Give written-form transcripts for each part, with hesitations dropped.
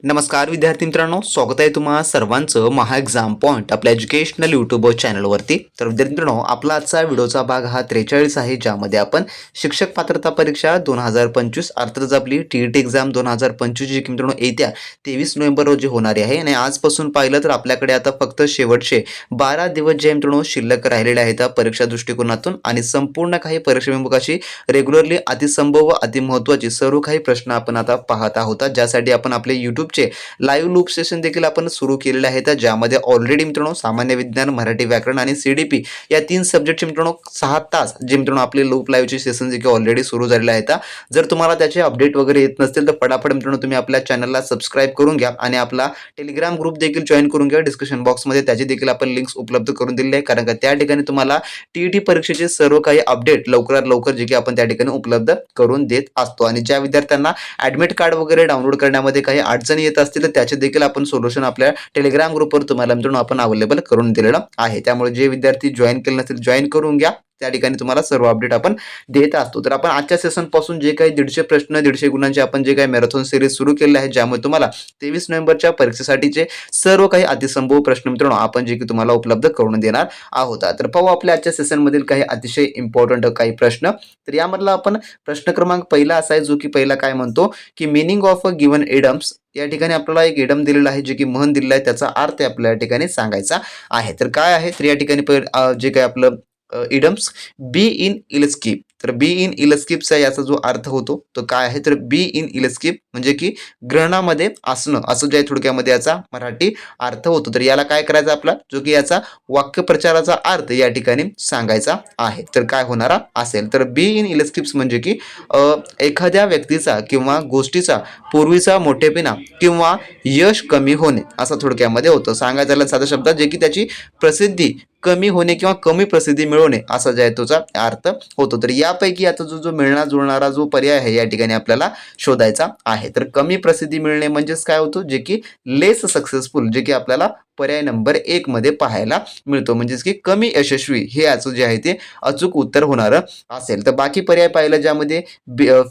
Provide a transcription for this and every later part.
नमस्कार विद्यार्थी मित्रांनो, स्वागत आहे तुम्हा सर्वांचं महा एक्झाम पॉईंट आपल्या एज्युकेशनल यूट्यूब चॅनलवरती. तर विद्यार्थी मित्रांनो, आपला आजचा व्हिडिओचा भाग हा 43 आहे, ज्यामध्ये आपण शिक्षक पात्रता परीक्षा 2025 अर्थातच आपली TET एक्झाम 2025 जी की मित्रांनो येत्या 23 नोव्हेंबर रोजी होणारी आहे. आणि आजपासून पाहिलं तर आपल्याकडे आता फक्त शेवटचे 12 दिवस जे मित्रांनो शिल्लक राहिलेले आहेत परीक्षा दृष्टिकोनातून, आणि संपूर्ण काही परीक्षा विभागाची रेग्युलरली अतिसंभव व अतिमहत्त्वाची सर्व काही प्रश्न आपण आता पाहत आहोत, ज्यासाठी आपण आपले यूट्यूबचे लाईव्ह लूप सेशन देखील आपण सुरू केलेले आहेत, ज्यामध्ये ऑलरेडी मित्रांनो सामान्य विज्ञान, मराठी व्याकरण आणि CDP या 3 सब्जेक्टचे मित्रांनो 6 तास जे मित्रांनो आपले लूप लाईव्हचे सेशन देखील ऑलरेडी सुरू झालेले आहेत. जर तुम्हाला त्याचे अपडेट वगैरे येत नसतील तर फटाफट मित्रांनो तुम्ही आपल्या चॅनलला सबस्क्राईब करून घ्या आणि आपला टेलिग्राम ग्रुप देखील जॉईन करून घ्या. डिस्क्रिप्शन बॉक्समध्ये त्याची देखील आपण लिंक्स उपलब्ध करून दिलेली आहे, कारण का त्या ठिकाणी तुम्हाला TET परीक्षेचे सर्व काही अपडेट लवकरात लवकर जे की आपण त्या ठिकाणी उपलब्ध करून देत असतो. आणि ज्या विद्यार्थ्यांना ॲडमिट कार्ड वगैरे डाउनलोड करण्यामध्ये काही अडचणी येत असतील तर त्याचे देखील आपण सोल्युशन आपल्या टेलिग्राम ग्रुपवर तुम्हाला मित्रांनो आपण अवेलेबल करून दिलेलं आहे. त्यामुळे जे विद्यार्थी जॉईन केले नसतील जॉईन करून घ्या, त्या ठिकाणी तुम्हाला सर्व अपडेट आपण देत असतो. तर आपण आजच्या सेशन पासून जे काही 150 प्रश्न 150 गुणांचे आपण जे काही मॅरेथॉन सिरीज सुरू केले आहे, ज्यामुळे तुम्हाला 23 नोव्हेंबरच्या परीक्षेसाठीचे सर्व काही अतिसंभव प्रश्न मित्रांनो आपण जे की तुम्हाला उपलब्ध करून देणार आहोत. तर पाहू आपल्या आजच्या सेशन मधील काही अतिशय इम्पॉर्टंट काही प्रश्न. तर यामधला आपण प्रश्न क्रमांक पहिला असा आहे, जो की पहिला काय म्हणतो की मिनिंग ऑफ अ गिवन इडम्स. या ठिकाणी आपल्याला एक इडम दिलेला आहे, जे की म्हण दिलेला आहे, त्याचा अर्थ आपल्या या ठिकाणी सांगायचा आहे. तर काय आहे, तर या ठिकाणी जे काही आपलं इडम्स बी इन इलस्कीप. तर बी इन इलस्कीपचा याचा जो अर्थ होतो तो काय आहे, तर बी इन इलस्कीप म्हणजे की ग्रहणामध्ये असणं, असं जे थोडक्यामध्ये याचा मराठी अर्थ होतो. तर याला काय करायचं आपला, जो की याचा वाक्यप्रचाराचा अर्थ या ठिकाणी सांगायचा आहे. तर काय होणारा असेल, तर बी इन इलस्किप्स म्हणजे की एखाद्या व्यक्तीचा किंवा गोष्टीचा पूर्वीचा मोठेपणा किंवा यश कमी होणे असं थोडक्यामध्ये होतं. सांगायचं झालं साध्या शब्दात, जे की त्याची प्रसिद्धी कमी होणे किंवा कमी प्रसिद्धी मिळवणे असा जे आहे त्याचा अर्थ होतो. तर यापैकी आता जो मिळणार जुळणारा जो पर्याय आहे या ठिकाणी आपल्याला शोधायचा आहे. तर कमी प्रसिद्धी मिळणे म्हणजेच काय होतो, जे की लेस सक्सेसफुल, जे की आपल्याला पर्याय नंबर 1 मध्ये पाहायला मिळतो. म्हणजेच की कमी यशस्वी हे याचं जे आहे ते अचूक उत्तर होणारं असेल. तर बाकी पर्याय पाहिलं, ज्यामध्ये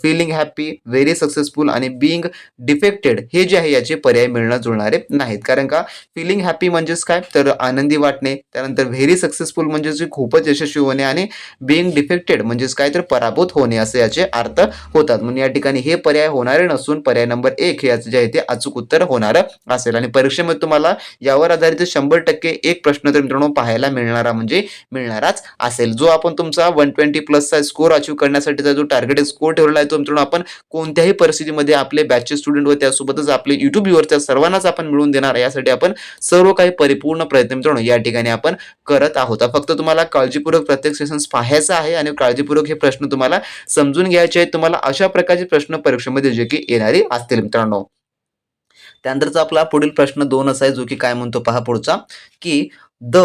फीलिंग हॅप्पी, व्हेरी सक्सेसफुल आणि बिईंग डिफेक्टेड हे जे आहे याचे पर्याय मिळणं जुळणारे नाहीत. कारण का फीलिंग हॅप्पी म्हणजेच काय, तर आनंदी वाटणे, त्यानंतर व्हेरी सक्सेसफुल म्हणजेच खूपच यशस्वी होणे, आणि बिईंग डिफेक्टेड म्हणजेच काय, तर पराभूत होणे असे याचे अर्थ होतात. म्हणून या ठिकाणी हे पर्याय होणारे नसून पर्याय नंबर 1 हे याचं जे आहे ते अचूक उत्तर होणारं असेल. आणि परीक्षेमध्ये तुम्हाला यावर आधारित 100% एक प्रश्न तर मित्रांनो पाहायला मिळणारा म्हणजे मिळणाराच असेल. जो आपण तुमचा 120 प्लसचा स्कोर अचीव्ह करण्यासाठीचा जो टार्गेट स्कोर ठेवलेला आहे तो मित्रांनो आपण कोणत्याही परिस्थितीमध्ये आपले बॅचचे स्टुडंट व त्यासोबतच आपले युट्यूब व्ह्यूअर्स सर्वांनाच आपण मिळवून देणार आहे. यासाठी आपण सर्व काही परिपूर्ण प्रयत्न मित्रांनो या ठिकाणी आपण करत आहोत. फक्त तुम्हाला काळजीपूर्वक प्रत्येक सेशन्स पाहायचं आहे आणि काळजीपूर्वक हे प्रश्न तुम्हाला समजून घ्यायचे आहेत. तुम्हाला अशा प्रकारचे प्रश्न परीक्षेमध्ये जे की येणारे असतील मित्रांनो. त्यानंतरचा आपला पुढील प्रश्न 2 असा आहे, जो की काय म्हणतो पहा पुढचा, की the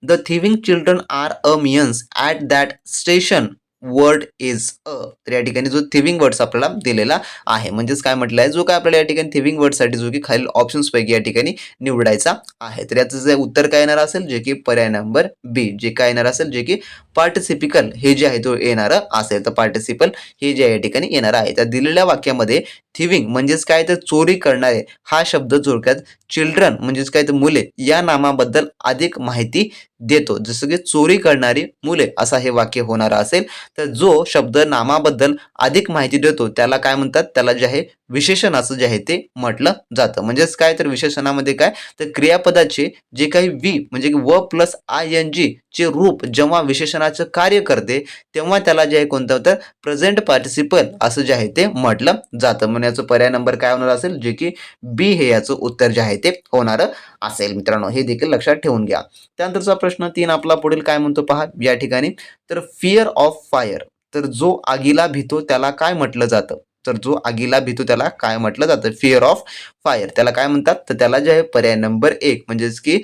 the thieving children are a menace at that station word is a. तर या ठिकाणी जो थिविंग वर्ड्स आपल्याला दिलेला आहे, म्हणजेच काय म्हटलं आहे, जो काय आपल्याला या ठिकाणी थिविंग वर्डसाठी जो की खालील ऑप्शन्स पैकी या ठिकाणी निवडायचा आहे. तर याचं जे उत्तर काय येणार असेल, जे की पर्याय नंबर बी, जे काय येणार असेल, जे की पार्टिसिपिकल हे जे आहे तो येणार असेल. तर पार्टिसिपल हे जे या ठिकाणी येणार आहे. त्या दिलेल्या वाक्यामध्ये थिविंग म्हणजेच काय, तर चोरी करणारे हा शब्द थोडक्यात चिल्ड्रन म्हणजेच काय, तर मुले या नामाबद्दल अधिक माहिती देतो. जसं की चोरी करणारी मुले असा हे वाक्य होणार असेल. तर जो शब्द नामाबद्दल अधिक माहिती देतो त्याला काय म्हणतात, त्याला जे आहे विशेषण असं जे आहे ते म्हटलं जातं. म्हणजेच काय, तर विशेषणामध्ये काय, तर क्रियापदाचे जे काही वी म्हणजे व प्लस ING चे रूप जेव्हा विशेषणाचं कार्य करते तेव्हा त्याला जे आहे कोणतं होतं, प्रेझेंट पार्टिसिपल असं जे आहे ते म्हटलं जातं. म्हणजे याचं पर्याय नंबर काय होणार असेल, जे की बी हे याचं उत्तर जे आहे ते होणार असेल मित्रांनो. हे देखील लक्षात ठेवून घ्या. त्यानंतरचा प्रश्न 3 आपला पुढील काय म्हणतो पहा या ठिकाणी, तर फिअर ऑफ फायर. तर जो आगीला भीतो त्याला काय म्हटलं जातं, तर जो आगीला भीतो त्याला काय म्हटलं जातं, फिअर ऑफ फायर त्याला काय म्हणतात, तर त्याला जे आहे पर्याय नंबर 1 म्हणजेच की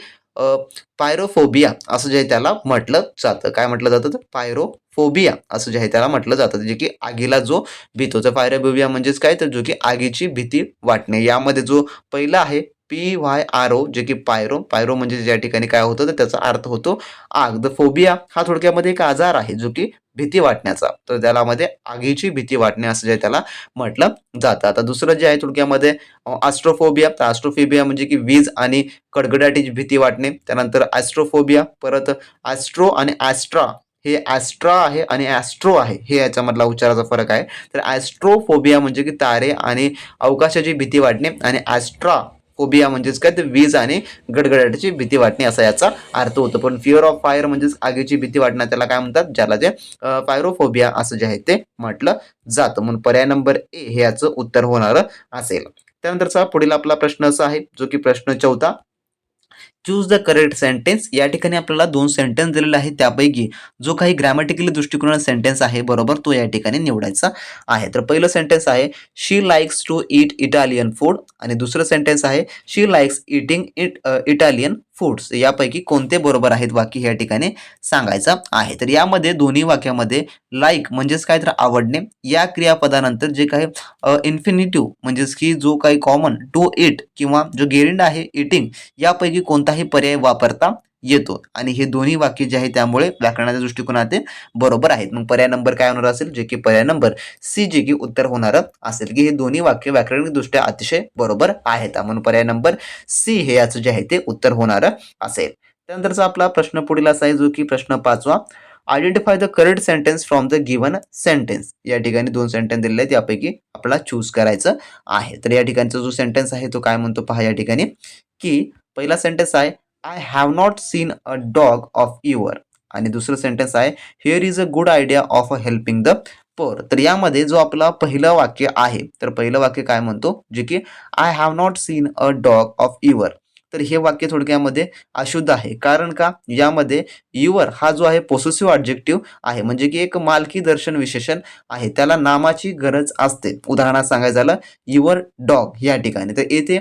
पायरोफोबिया असं जे आहे त्याला म्हटलं जातं. काय म्हटलं जातं, तर पायरोफोबिया असं जे आहे त्याला म्हटलं जातं, जे की आगीला जो भीतो. तर पायरोफोबिया म्हणजेच काय, तर जो की आगीची भीती वाटणे. यामध्ये जो पहिला आहे PYRO, जे की पायरो म्हणजे ज्या ठिकाणी काय होतं, तर त्याचा अर्थ होतो आग. द फोबिया हा थोडक्यामध्ये एक आजार आहे, जो की भीती वाटण्याचा, तर त्यामध्ये आगीची भीती वाटणे असं जे त्याला म्हटलं जातं. आता दुसरं जे आहे थोडक्यामध्ये ॲस्ट्रोफोबिया. तर ॲस्ट्रोफोबिया म्हणजे की वीज आणि कडकडाटाची भीती वाटणे. त्यानंतर ॲस्ट्रोफोबिया, परत ॲस्ट्रो आणि ॲस्ट्रा, हे ॲस्ट्रा आहे आणि ॲस्ट्रो आहे, हे याच्यामधला उच्चाराचा फरक आहे. तर ॲस्ट्रोफोबिया म्हणजे की तारे आणि अवकाशाची भीती वाटणे आणि ॲस्ट्रा फोबिया म्हणजेच काय, तर वीज आणि गडगडाटाची भीती वाटणे असा याचा अर्थ होतो. पण फिअर ऑफ फायर म्हणजेच आगीची भीती वाटणं त्याला काय म्हणतात, ज्याला जे फायरोफोबिया असं जे आहे ते म्हटलं जातं. म्हणून पर्याय नंबर ए हे याचं उत्तर होणार असेल. त्यानंतरचा पुढील आपला प्रश्न असा आहे, जो की प्रश्न 14, चूज द करेक्ट सेंटेन्स. या ठिकाणी आपल्याला 2 सेंटेन्स दिलेले आहेत, त्यापैकी जो काही ग्रॅमॅटिकली दृष्टिकोनाने सेंटेन्स आहे बरोबर, तो या ठिकाणी निवडायचा आहे. तर पहिलं सेंटेन्स आहे she likes to eat Italian food आणि दुसरं सेंटेन्स आहे she likes eating Italian foods. यापैकी कोणते बरोबर आहेत वाक्य या ठिकाणी सांगायचं आहे. तर यामध्ये दोन्ही वाक्यामध्ये लाईक म्हणजेच काय, तर आवडणे या क्रियापदानंतर जे काही इन्फिनिटिव्ह म्हणजेच की जो काही कॉमन टू इट किंवा जो गेरिंड आहे इटिंग, यापैकी कोणताही पर्याय वापरता येतो आणि हे दोन्ही वाक्य जे आहे त्यामुळे व्याकरणाच्या दृष्टिकोनात ते बरोबर आहेत. मग पर्याय नंबर काय होणार असेल, जे की पर्याय नंबर सी जे की उत्तर होणार असेल, की हे दोन्ही वाक्य व्याकरणिकदृष्ट्या अतिशय बरोबर आहेत. म्हणून पर्याय नंबर सी हे याचं जे आहे ते उत्तर होणार असेल. त्यानंतरचा आपला प्रश्न पुढील असा आहे, जो की प्रश्न 5वा, identify the correct sentence from the given sentence. या ठिकाणी 2 सेंटेन्स दिलेले आहेत, यापैकी आपल्याला चूज करायचं आहे. तर या ठिकाणचा जो सेंटेन्स आहे तो काय म्हणतो पहा या ठिकाणी, की पहिला सेंटेन्स आहे I have not seen a dog of your आणि दुसरं सेंटेन्स आहे here is a good idea of helping the poor. तर यामध्ये जो आपला पहिलं वाक्य आहे, तर पहिलं वाक्य काय म्हणतो, जे की I have not seen a dog of your. तर हे वाक्य थोडक्यामध्ये अशुद्ध आहे. कारण का, यामध्ये युअर हा जो आहे पोसेसिव्ह ऑब्जेक्टिव्ह आहे, म्हणजे की एक मालकी दर्शन विशेषण आहे, त्याला नामाची गरज असते. उदाहरणार्थ सांगायचं झालं युअर डॉग या ठिकाणी, तर येथे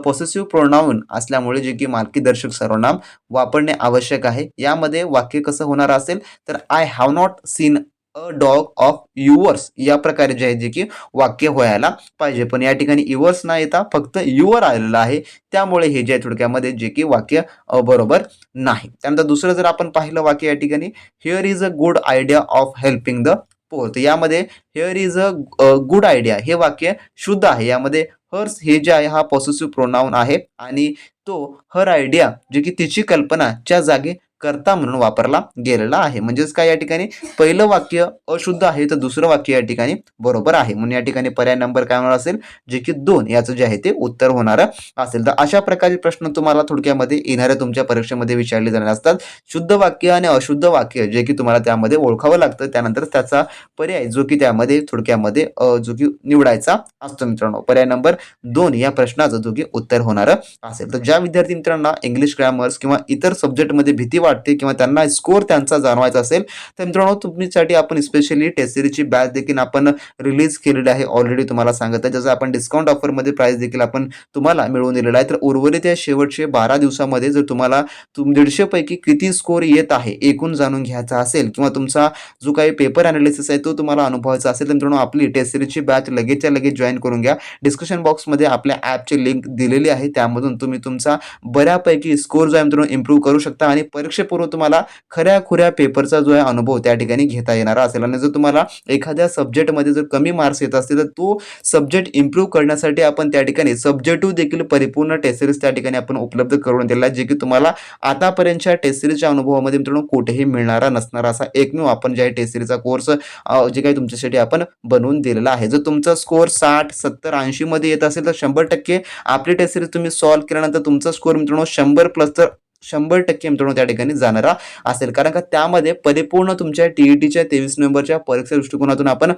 पोसेसिव्ह प्रोनाउन असल्यामुळे जे की मालकी दर्शक सर्वनाम वापरणे आवश्यक आहे. यामध्ये वाक्य कसं होणार असेल, तर I have not seen a dog of yours या प्रकारे जे आहे जे की वाक्य व्हायला पाहिजे. पण या ठिकाणी युअर्स न येता फक्त युअर आलेलं आहे, त्यामुळे हे जे आहे थोडक्यामध्ये जे की वाक्य बरोबर नाही. त्यानंतर दुसरं जर आपण पाहिलं वाक्य या ठिकाणी here is a good idea of helping the poor. तर यामध्ये here is a good idea हे वाक्य शुद्ध आहे. यामध्ये हर्स हे जे आहे हा पॉसेसिव्ह प्रोनाउन आहे आणि तो हर आयडिया जे की तिची कल्पना च्या जागी कर्ता म्हणून वापरला गेलेला आहे. म्हणजेच काय, या ठिकाणी पहिलं वाक्य अशुद्ध आहे तर दुसरं वाक्य या ठिकाणी बरोबर आहे. म्हणून या ठिकाणी पर्याय नंबर काय होणार असेल, जे की 2 याचं जे आहे ते उत्तर होणार असेल. तर अशा प्रकारचे प्रश्न तुम्हाला थोडक्यामध्ये येणाऱ्या तुमच्या परीक्षेमध्ये विचारले जाणार असतात. शुद्ध वाक्य आणि अशुद्ध वाक्य जे की तुम्हाला त्यामध्ये ओळखावं लागतं, त्यानंतर त्याचा पर्याय जो की त्यामध्ये थोडक्यामध्ये जो की निवडायचा असतो मित्रांनो. पर्याय नंबर 2 या प्रश्नाचं जो की उत्तर होणार असेल. तर ज्या विद्यार्थी मित्रांना इंग्लिश ग्रामर्स किंवा इतर सब्जेक्टमध्ये भीती वाटते किंवा त्यांना स्कोर त्यांचा जाणवायचा असेल, तर मित्रांनो तुमच्यासाठी आपण स्पेशली टेस्ट सिरीजची बॅच देखील आपण रिलीज केलेली आहे ऑलरेडी, तुम्हाला सांगत आहे. ज्याचं आपण डिस्काउंट ऑफरमध्ये प्राइस देखील आपण तुम्हाला मिळवून दिलेला आहे. तर उर्वरित या शेवटचे 12 दिवसामध्ये जर तुम्हाला 150 पैकी किती स्कोर येत आहे एकूण जाणून घ्यायचा असेल किंवा तुमचा जो काही पेपर अनालिसिस आहे तो तुम्हाला अनुभवायचा असेल, तर मित्रांनो आपली टेस्ट सिरीजची बॅच लगेचच्या लगेच जॉईन करून घ्या. डिस्क्रिप्शन बॉक्समध्ये आपल्या ॲपची लिंक दिलेली आहे, त्यामधून तुम्ही तुमचा बऱ्यापैकी स्कोर जो आहे मित्रांनो इम्प्रूव्ह करू शकता आणि परीक्षेपूर्व तुम्हाला खऱ्या पेपरचा जो आहे अनुभव त्या ठिकाणी घेता येणार असेल. आणि जर तुम्हाला एखाद्या सब्जेक्टमध्ये जर कमी मार्क्स येत असतील, तर तो सब्जेक्ट इम्प्रूव्ह करण्यासाठी आपण त्या ठिकाणी सब्जेक्टिव्ह देखील परिपूर्ण टेस्ट सिरीज त्या ठिकाणी आपण उपलब्ध करून दिलेला आहे, जे की तुम्हाला आतापर्यंतच्या टेस्ट सिरीजच्या अनुभवामध्ये मित्रांनो कुठेही मिळणारा नसणारा असा एकमेव आपण जे आहे टेस्ट सिरीजचा कोर्स जे काही तुमच्यासाठी आपण बनवून दिलेला आहे. जर तुमचा स्कोर 60, 70, 80 मध्ये येत असेल, तर 100% आपली टेस्ट सिरीज तुम्ही सॉल्व्ह केल्यानंतर तुमचा स्कोर मित्रांनो 100+ तर 100% मित्रांनो त्या ठिकाणी जाणारा असेल. कारण का त्यामध्ये परिपूर्ण तुमच्या TETच्या 23 नोव्हेंबरच्या परीक्षा दृष्टिकोनातून आपण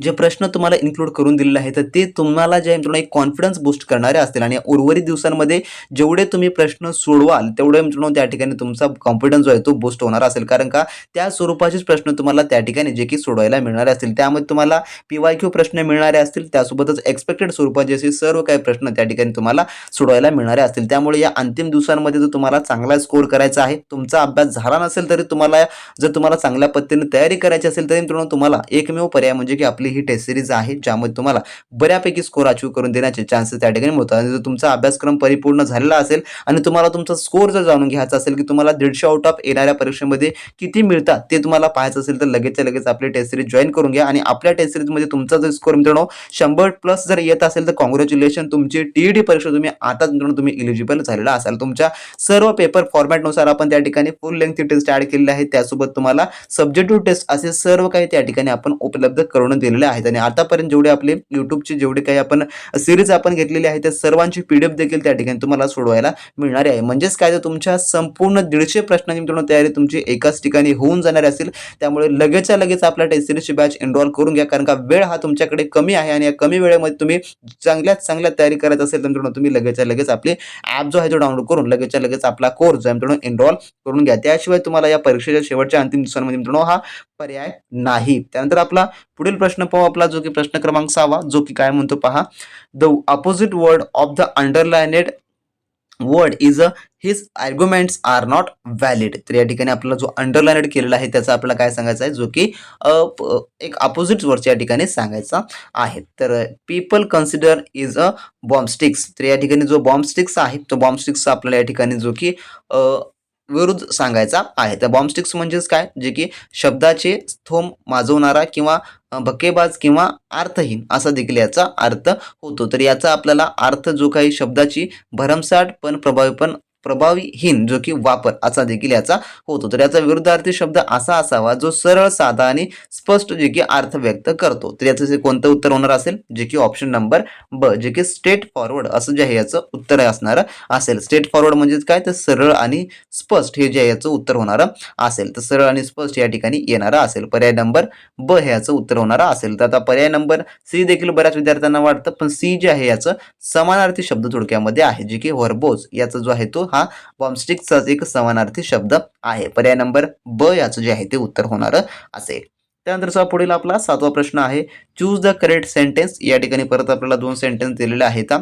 जे प्रश्न तुम्हाला इन्क्लूड करून दिलेले आहेत, तर ते तुम्हाला जे मित्रांनो एक कॉन्फिडन्स बूस्ट करणारे असतील आणि उर्वरित दिवसांमध्ये जेवढे तुम्ही प्रश्न सोडवाल तेवढे मित्रांनो त्या ठिकाणी तुमचा कॉन्फिडन्स जो आहे तो बूस्ट होणार असेल. कारण का त्या स्वरूपाचेच प्रश्न तुम्हाला त्या ठिकाणी जे की सोडवायला मिळणारे असतील. त्यामध्ये तुम्हाला PYQ प्रश्न मिळणारे असतील, त्यासोबतच एक्सपेक्टेड स्वरूपाचे असे सर्व काही प्रश्न त्या ठिकाणी तुम्हाला सोडवायला मिळणारे असतील. त्यामुळे या अंतिम दिवसांमध्ये जर तुम्हाला चांगला स्कोर करायचा आहे, तुमचा अभ्यास झाला नसेल तरी तुम्हाला जर तुम्हाला चांगल्या पद्धतीने तयारी करायची असेल, तरी मित्रांनो तुम्हाला एकमेव पर्याय म्हणजे की की आपली ही टेस्ट सिरीज आहे, ज्यामध्ये तुम्हाला बऱ्यापैकी स्कोर अचीव्ह करून देण्याचे चान्सेस त्या ठिकाणी होतात. आणि जर तुमचा अभ्यासक्रम परिपूर्ण झालेला असेल आणि तुम्हाला तुमचा स्कोर जर जाणून घ्यायचा असेल की तुम्हाला 150 आउट ऑफ येणाऱ्या परीक्षेमध्ये किती मिळतात ते तुम्हाला पाहायचं असेल, तर लगेचच्या लगेच आपली टेस्ट सिरीज जॉईन करून घ्या. आणि आपल्या टेस्ट सिरीजमध्ये तुमचा जर स्कोर मित्रांनो 100 प्लस जर येत असेल, तर कॉंग्रॅच्युलेशन, तुमची टीईडी परीक्षा तुम्ही आता मित्रांनो तुम्ही इलिजिबल झालेला असाल. तुमच्या सर्व पेपर फॉर्मॅटनुसार आपण त्या ठिकाणी फुल लेंथ टेस्ट ऍड केलेले आहे. त्यासोबत तुम्हाला सब्जेक्टिव्ह टेस्ट असे सर्व काही त्या ठिकाणी आपण उपलब्ध करून दिलेले आहेत. आणि आतापर्यंत जेवढे आपले युट्यूबचे जेवढे काही आपण सिरीज आपण घेतलेली आहे, त्या सर्वांची पीडीएफ देखील त्या ठिकाणी तुम्हाला सोडवायला मिळणार आहे. म्हणजेच काय, तर तुमच्या संपूर्ण 150 प्रश्नांची मित्रांनो तयारी तुमची एकाच ठिकाणी होऊन जाणार असेल. त्यामुळे लगेचच्या लगेच आपल्या टेस्ट सिरीजची बॅच एनरोल करून घ्या, कारण का वेळ हा तुमच्याकडे कमी आहे. आणि या कमी वेळेमध्ये तुम्ही चांगल्यात चांगल्या तयारी करत असेल तर मित्रांनो तुम्ही लगेचच्या लगेच आपली ॲप जो आहे तो डाउनलोड करून लगेचच्या लगेच आपला कोर्स जो आहे मित्रांनो एनरोल करून घ्या. त्याशिवाय तुम्हाला या परीक्षेच्या शेवटच्या अंतिम दिवसांमध्ये मित्रांनो हा पर्याय नाही. त्यानंतर आपला पुढील प्रश्न पाहू, आपला जो की प्रश्न क्रमांक 6 जो की काय म्हणतो पहा, the opposite word of the underlined word is his arguments are not valid. तर या ठिकाणी आपल्याला जो अंडरलाइनेड केलेला आहे त्याचा आपल्याला काय सांगायचं आहे, जो की एक अपोजिट वर्ड या ठिकाणी सांगायचा आहे. तर पीपल कन्सिडर इज अ बॉम्बस्टिक्स. तर या ठिकाणी जो बॉम्बस्टिक्स आहे तो बॉम्बस्टिक्स आपल्याला या ठिकाणी जो की विरुद्ध सांगायचा आहे. तर बॉम्बस्टिक्स म्हणजेच काय, जे की शब्दाचे थोम माजवणारा किंवा भकेबाज किंवा अर्थहीन असा देखील याचा अर्थ होतो. तर याचा आपल्याला अर्थ जो काही शब्दाची भरमसाठ पण प्रभावीहीन जो की वापर असा देखील याचा होतो. तर याचा विरुद्धार्थी शब्द असा असावा जो सरळ, साधा आणि स्पष्ट जे की अर्थ व्यक्त करतो. तर याचं कोणतं उत्तर होणार असेल, जे की ऑप्शन नंबर ब, जे की स्ट्रेट फॉरवर्ड असं जे आहे याचं उत्तर असणार असेल. स्ट्रेट फॉरवर्ड म्हणजेच काय, तर सरळ आणि स्पष्ट हे जे आहे याचं उत्तर होणार असेल. तर सरळ आणि स्पष्ट या ठिकाणी येणारा असेल. पर्याय नंबर ब हे याचं उत्तर होणार असेल. तर आता पर्याय नंबर सी देखील बऱ्याच विद्यार्थ्यांना वाटतं, पण सी जे आहे याचं समानार्थी शब्द थोडक्यामध्ये आहे, जे की व्हर्बोज याचा जो आहे तो हा बॉम्बस्टिकचा एक समानार्थी शब्द आहे. पर्याय नंबर ब याचं जे आहे ते उत्तर होणार असेल. त्यानंतरचा पुढील आपला 7वा प्रश्न आहे, चूज द करेक्ट सेंटेन्स. या ठिकाणी परत आपल्याला 2 सेंटेन्स दिलेले आहेत.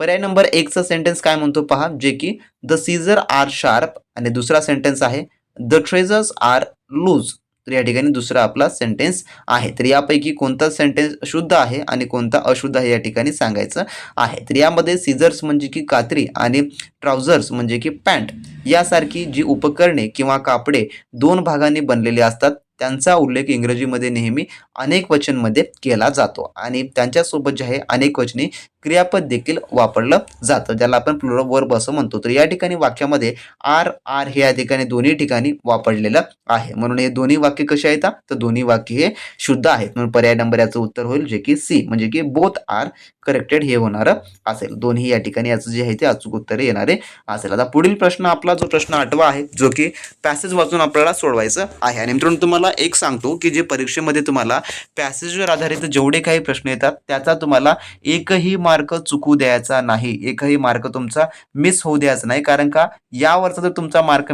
पर्याय नंबर 1 चा सेंटेन्स काय म्हणतो पहा, जे की द सीझर आर शार्प. आणि दुसरा सेंटेन्स आहे द ट्रेझर्स आर लूज. तर या ठिकाणी दुसरा आपला सेंटेन्स आहे. तर यापैकी कोणता सेंटेन्स शुद्ध आहे आणि कोणता अशुद्ध आहे या ठिकाणी सांगायचं आहे. तर यामध्ये सीझर्स म्हणजे की कात्री आणि ट्राउझर्स म्हणजे की पॅन्ट यासारखी जी उपकरणे किंवा कापडे 2 भागांनी बनलेली असतात त्यांचा उल्लेख इंग्रजीमध्ये नेहमी अनेक वचनमध्ये केला जातो. आणि त्यांच्यासोबत जे आहे अनेक वचनी क्रियापद देखील वापरलं जातं, ज्याला आपण प्लुरल वर्ब असं म्हणतो. तर या ठिकाणी वाक्यामध्ये आर आर हे या ठिकाणी दोन्ही ठिकाणी वापरलेलं आहे. म्हणून हे दोन्ही वाक्य कसे आहेत, तर दोन्ही वाक्य हे शुद्ध आहेत. म्हणून पर्याय नंबर याचं उत्तर होईल, जे की सी, म्हणजे की बोथ आर करेक्टेड हे होणार असेल. दोन्ही या ठिकाणी याचं जे आहे ते अचूक उत्तर येणारे असेल. आता पुढील प्रश्न आपला जो प्रश्न 8वा आहे, जो की पॅसेज वाचून आपल्याला सोडवायचं आहे. आणि मित्रांनो तुम्हाला एक सांगतो की जे परीक्षेमध्ये तुम्हाला पॅसेजवर आधारित जेवढे काही प्रश्न येतात त्याचा तुम्हाला एकही मार्क चुकू द्यायचा नाही, एकही मार्क तुमचा मिस होऊ द्यायचा नाही. कारण का यावरचा जर तुमचा मार्क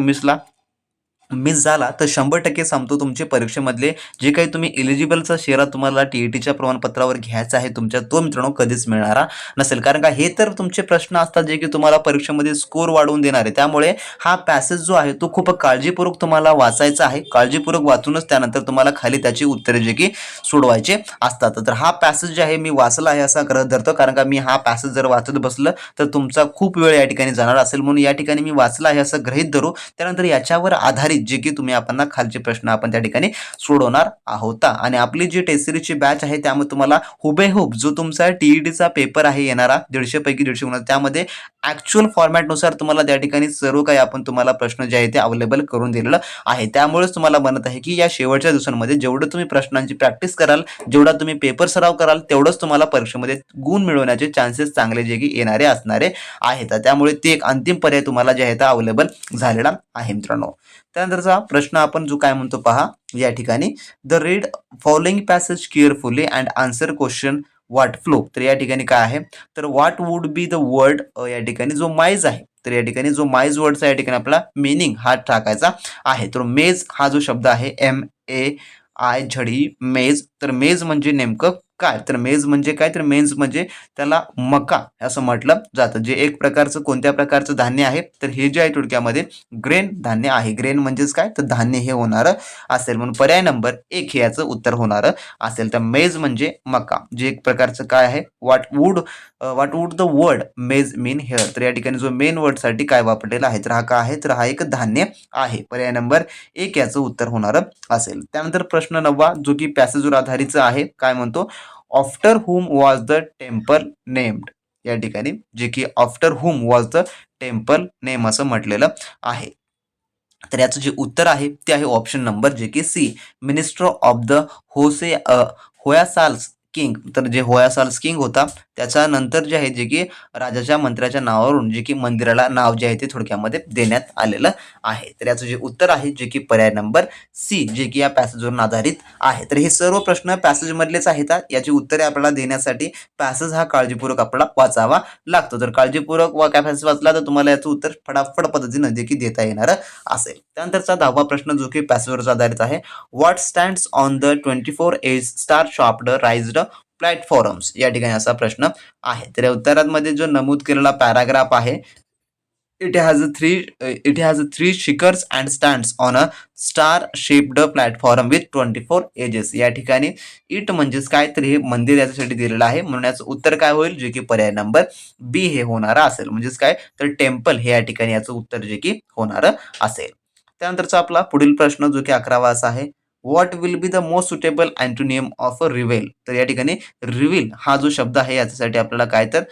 मिस झाला तर 100% सांगतो तुमचे परीक्षेमधले जे काही तुम्ही एलिजिबलचा शेरा तुम्हाला टीईटीच्या प्रमाणपत्रावर घ्यायचा आहे तुमच्या, तो मित्रांनो कधीच मिळणारा नसेल. कारण का हे तर तुमचे प्रश्न असतात जे की तुम्हाला परीक्षेमध्ये स्कोर वाढवून देणार आहे. त्यामुळे हा पॅसेज जो आहे तो खूप काळजीपूर्वक तुम्हाला वाचायचा आहे. काळजीपूर्वक वाचूनच त्यानंतर तुम्हाला खाली त्याची उत्तरे जे की सोडवायचे असतात. तर हा पॅसेज जे आहे मी वाचला आहे असा गृहीत धरतो, कारण का मी हा पॅसेज जर वाचत बसलं तर तुमचा खूप वेळ या ठिकाणी जाणार असेल. म्हणून या ठिकाणी मी वाचला आहे असं गृहीत धरू. त्यानंतर याच्यावर आधारित जे की तुम्ही आपण खालचे प्रश्न आपण त्या ठिकाणी सोडवणार आहोत. आणि आपली जी टेस्ट सिरीजची बॅच आहे त्यामध्ये तुम्हाला हुबेहूब जो तुमचा टीईटीचा पेपर आहे येणारा 150 पैकी 150 होणार, त्यामध्ये ऍक्च्युअल फॉर्मॅटनुसार तुम्हाला त्या ठिकाणी सर्व काही आपण तुम्हाला प्रश्न जे आहे ते अवेलेबल करून दिलेलं आहे. त्यामुळेच तुम्हाला म्हणत आहे की या शेवटच्या दिवसांमध्ये जेवढं तुम्ही प्रश्नांची प्रॅक्टिस कराल, जेवढा तुम्ही पेपर सराव कराल, तेवढंच तुम्हाला परीक्षेमध्ये गुण मिळवण्याचे चान्सेस चांगले जे की येणारे असणारे आहेत. त्यामुळे ते एक अंतिम पर्याय तुम्हाला जे आहे ते अवेलेबल झालेला आहे मित्रांनो. त्यानंतरचा प्रश्न आपण जो काय म्हणतो पहा या ठिकाणी, the read following passage carefully and answer question what flow. तर या ठिकाणी काय आहे, तर what would be the word, या ठिकाणी जो माइज आहे, तर या ठिकाणी जो माइज वर्डचा या ठिकाणी आपला मिनिंग हा टाकायचा आहे. तर मेज हा जो शब्द आहे MAI झडी मेज, तर मेज म्हणजे नेमकं काय? तर मेज म्हणजे काय? तर मेज म्हणजे त्याला मका असं म्हटलं जातं. जे एक प्रकारचं कोणत्या प्रकारचं धान्य आहे? तर हे जे आहे थोडक्यामध्ये ग्रेन धान्य आहे. ग्रेन म्हणजेच काय? तर धान्य हे होणारं असेल. म्हणून पर्याय नंबर 1 हे याचं उत्तर होणारं असेल. तर मेज म्हणजे मका. जे एक प्रकारचं काय आहे? व्हॉट वुड द वर्ड मेज मीन हिअर? तर या ठिकाणी जो मेन वर्डसाठी काय वापरलेला आहे? तर हा काय आहे? तर हा एक धान्य आहे. पर्याय नंबर 1 याचं उत्तर होणारं असेल. त्यानंतर प्रश्न 9वा जो की पॅसेजवर आधारित आहे. काय म्हणतो? After whom was the temple named? या ठिकाणी जे की after whom was the temple name असं म्हटलेलं आहे. तर याचं जे उत्तर आहे ते आहे ऑप्शन नंबर जे की C, minister of the Hoysalas king. तर जे होयासाल्स किंग होता त्याच्यानंतर जे आहे जे की राजाच्या मंत्र्याच्या नावावरून जे की मंदिराला नाव जे आहे ते थोडक्यामध्ये देण्यात आलेलं आहे. तर याचं जे उत्तर आहे जे की पर्याय नंबर सी, जे की या पॅसेजवरून आधारित आहे. तर हे सर्व प्रश्न पॅसेज मधलेच आहेत. याची उत्तरे आपल्याला देण्यासाठी पॅसेज हा काळजीपूर्वक आपल्याला वाचावा लागतो. तर काळजीपूर्वक पॅसेज वाचला तर तुम्हाला याचं उत्तर फटाफट पद्धतीने जे की देता येणार असेल. त्यानंतरचा 10वा प्रश्न जो की पॅसेजवर आधारित आहे. What stands on the 24 age star shopped raised platforms? या ठिकाणी असा प्रश्न आहे. तर या उत्तरांमध्ये जो नमूद केलेला पॅराग्राफ आहे, it has three shikhars and stands on a star shaped platform with 24 edges. या ठिकाणी इट म्हणजेच काय? तर हे मंदिर याच्यासाठी दिलेलं आहे. म्हणून याचं उत्तर काय होईल? जे की पर्याय नंबर बी हे होणार असेल. म्हणजेच काय? तर टेम्पल हे या ठिकाणी याचं उत्तर जे की होणार असेल. त्यानंतरचा आपला पुढील प्रश्न जो की 11वा असा आहे. What will be the most suitable antonym of a reveal? तर या ठिकाणी रिव्हील हा जो शब्द आहे याच्यासाठी आपल्याला काय तर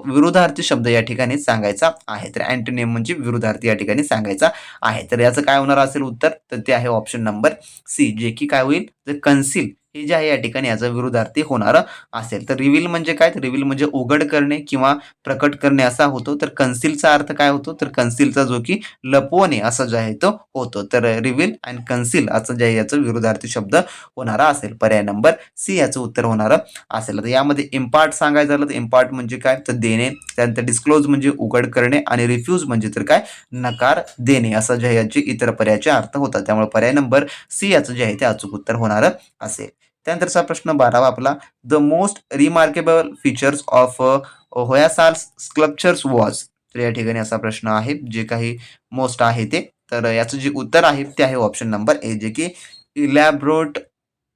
विरोधार्थी शब्द या ठिकाणी सांगायचा आहे. तर अँटोनियम म्हणजे विरोधार्थी या ठिकाणी सांगायचा आहे. तर याचं काय होणार असेल उत्तर? तर ते आहे ऑप्शन नंबर सी, जे की काय होईल? तर कन्सील हे जे आहे या ठिकाणी याचा विरोधार्थी होणार असेल. तर रिव्हील म्हणजे काय? तर रिव्हील म्हणजे उघड करणे किंवा प्रकट करणे असा होतो. तर कन्सीलचा अर्थ काय होतो? तर कन्सीलचा जो की लपवणे असं जे आहे तो होतो. तर रिव्हील अँड कन्सील असं जे आहे याचं विरोधार्थी शब्द होणारा असेल. पर्याय नंबर सी याचं उत्तर होणार असेल. तर यामध्ये इम्पार्ट सांगायचं झालं तर इम्पार्ट म्हणजे काय? तर देणे. त्यानंतर डिस्क्लोज म्हणजे उघड करणे आणि रिफ्यूज म्हणजे तर काय? नकार देणे असं जे याचे इतर पर्यायाचे अर्थ होतात. त्यामुळे पर्याय नंबर सी याचं जे आहे ते अचूक उत्तर होणार असेल. त्यानंतरचा प्रश्न 12वा आपला. The most remarkable features of Hoysalas sculptures was? तर या ठिकाणी असा प्रश्न आहे जे काही मोस्ट आहे ते. तर याचं जे उत्तर आहे ते आहे ऑप्शन नंबर ए, जे की इलॅबोरेट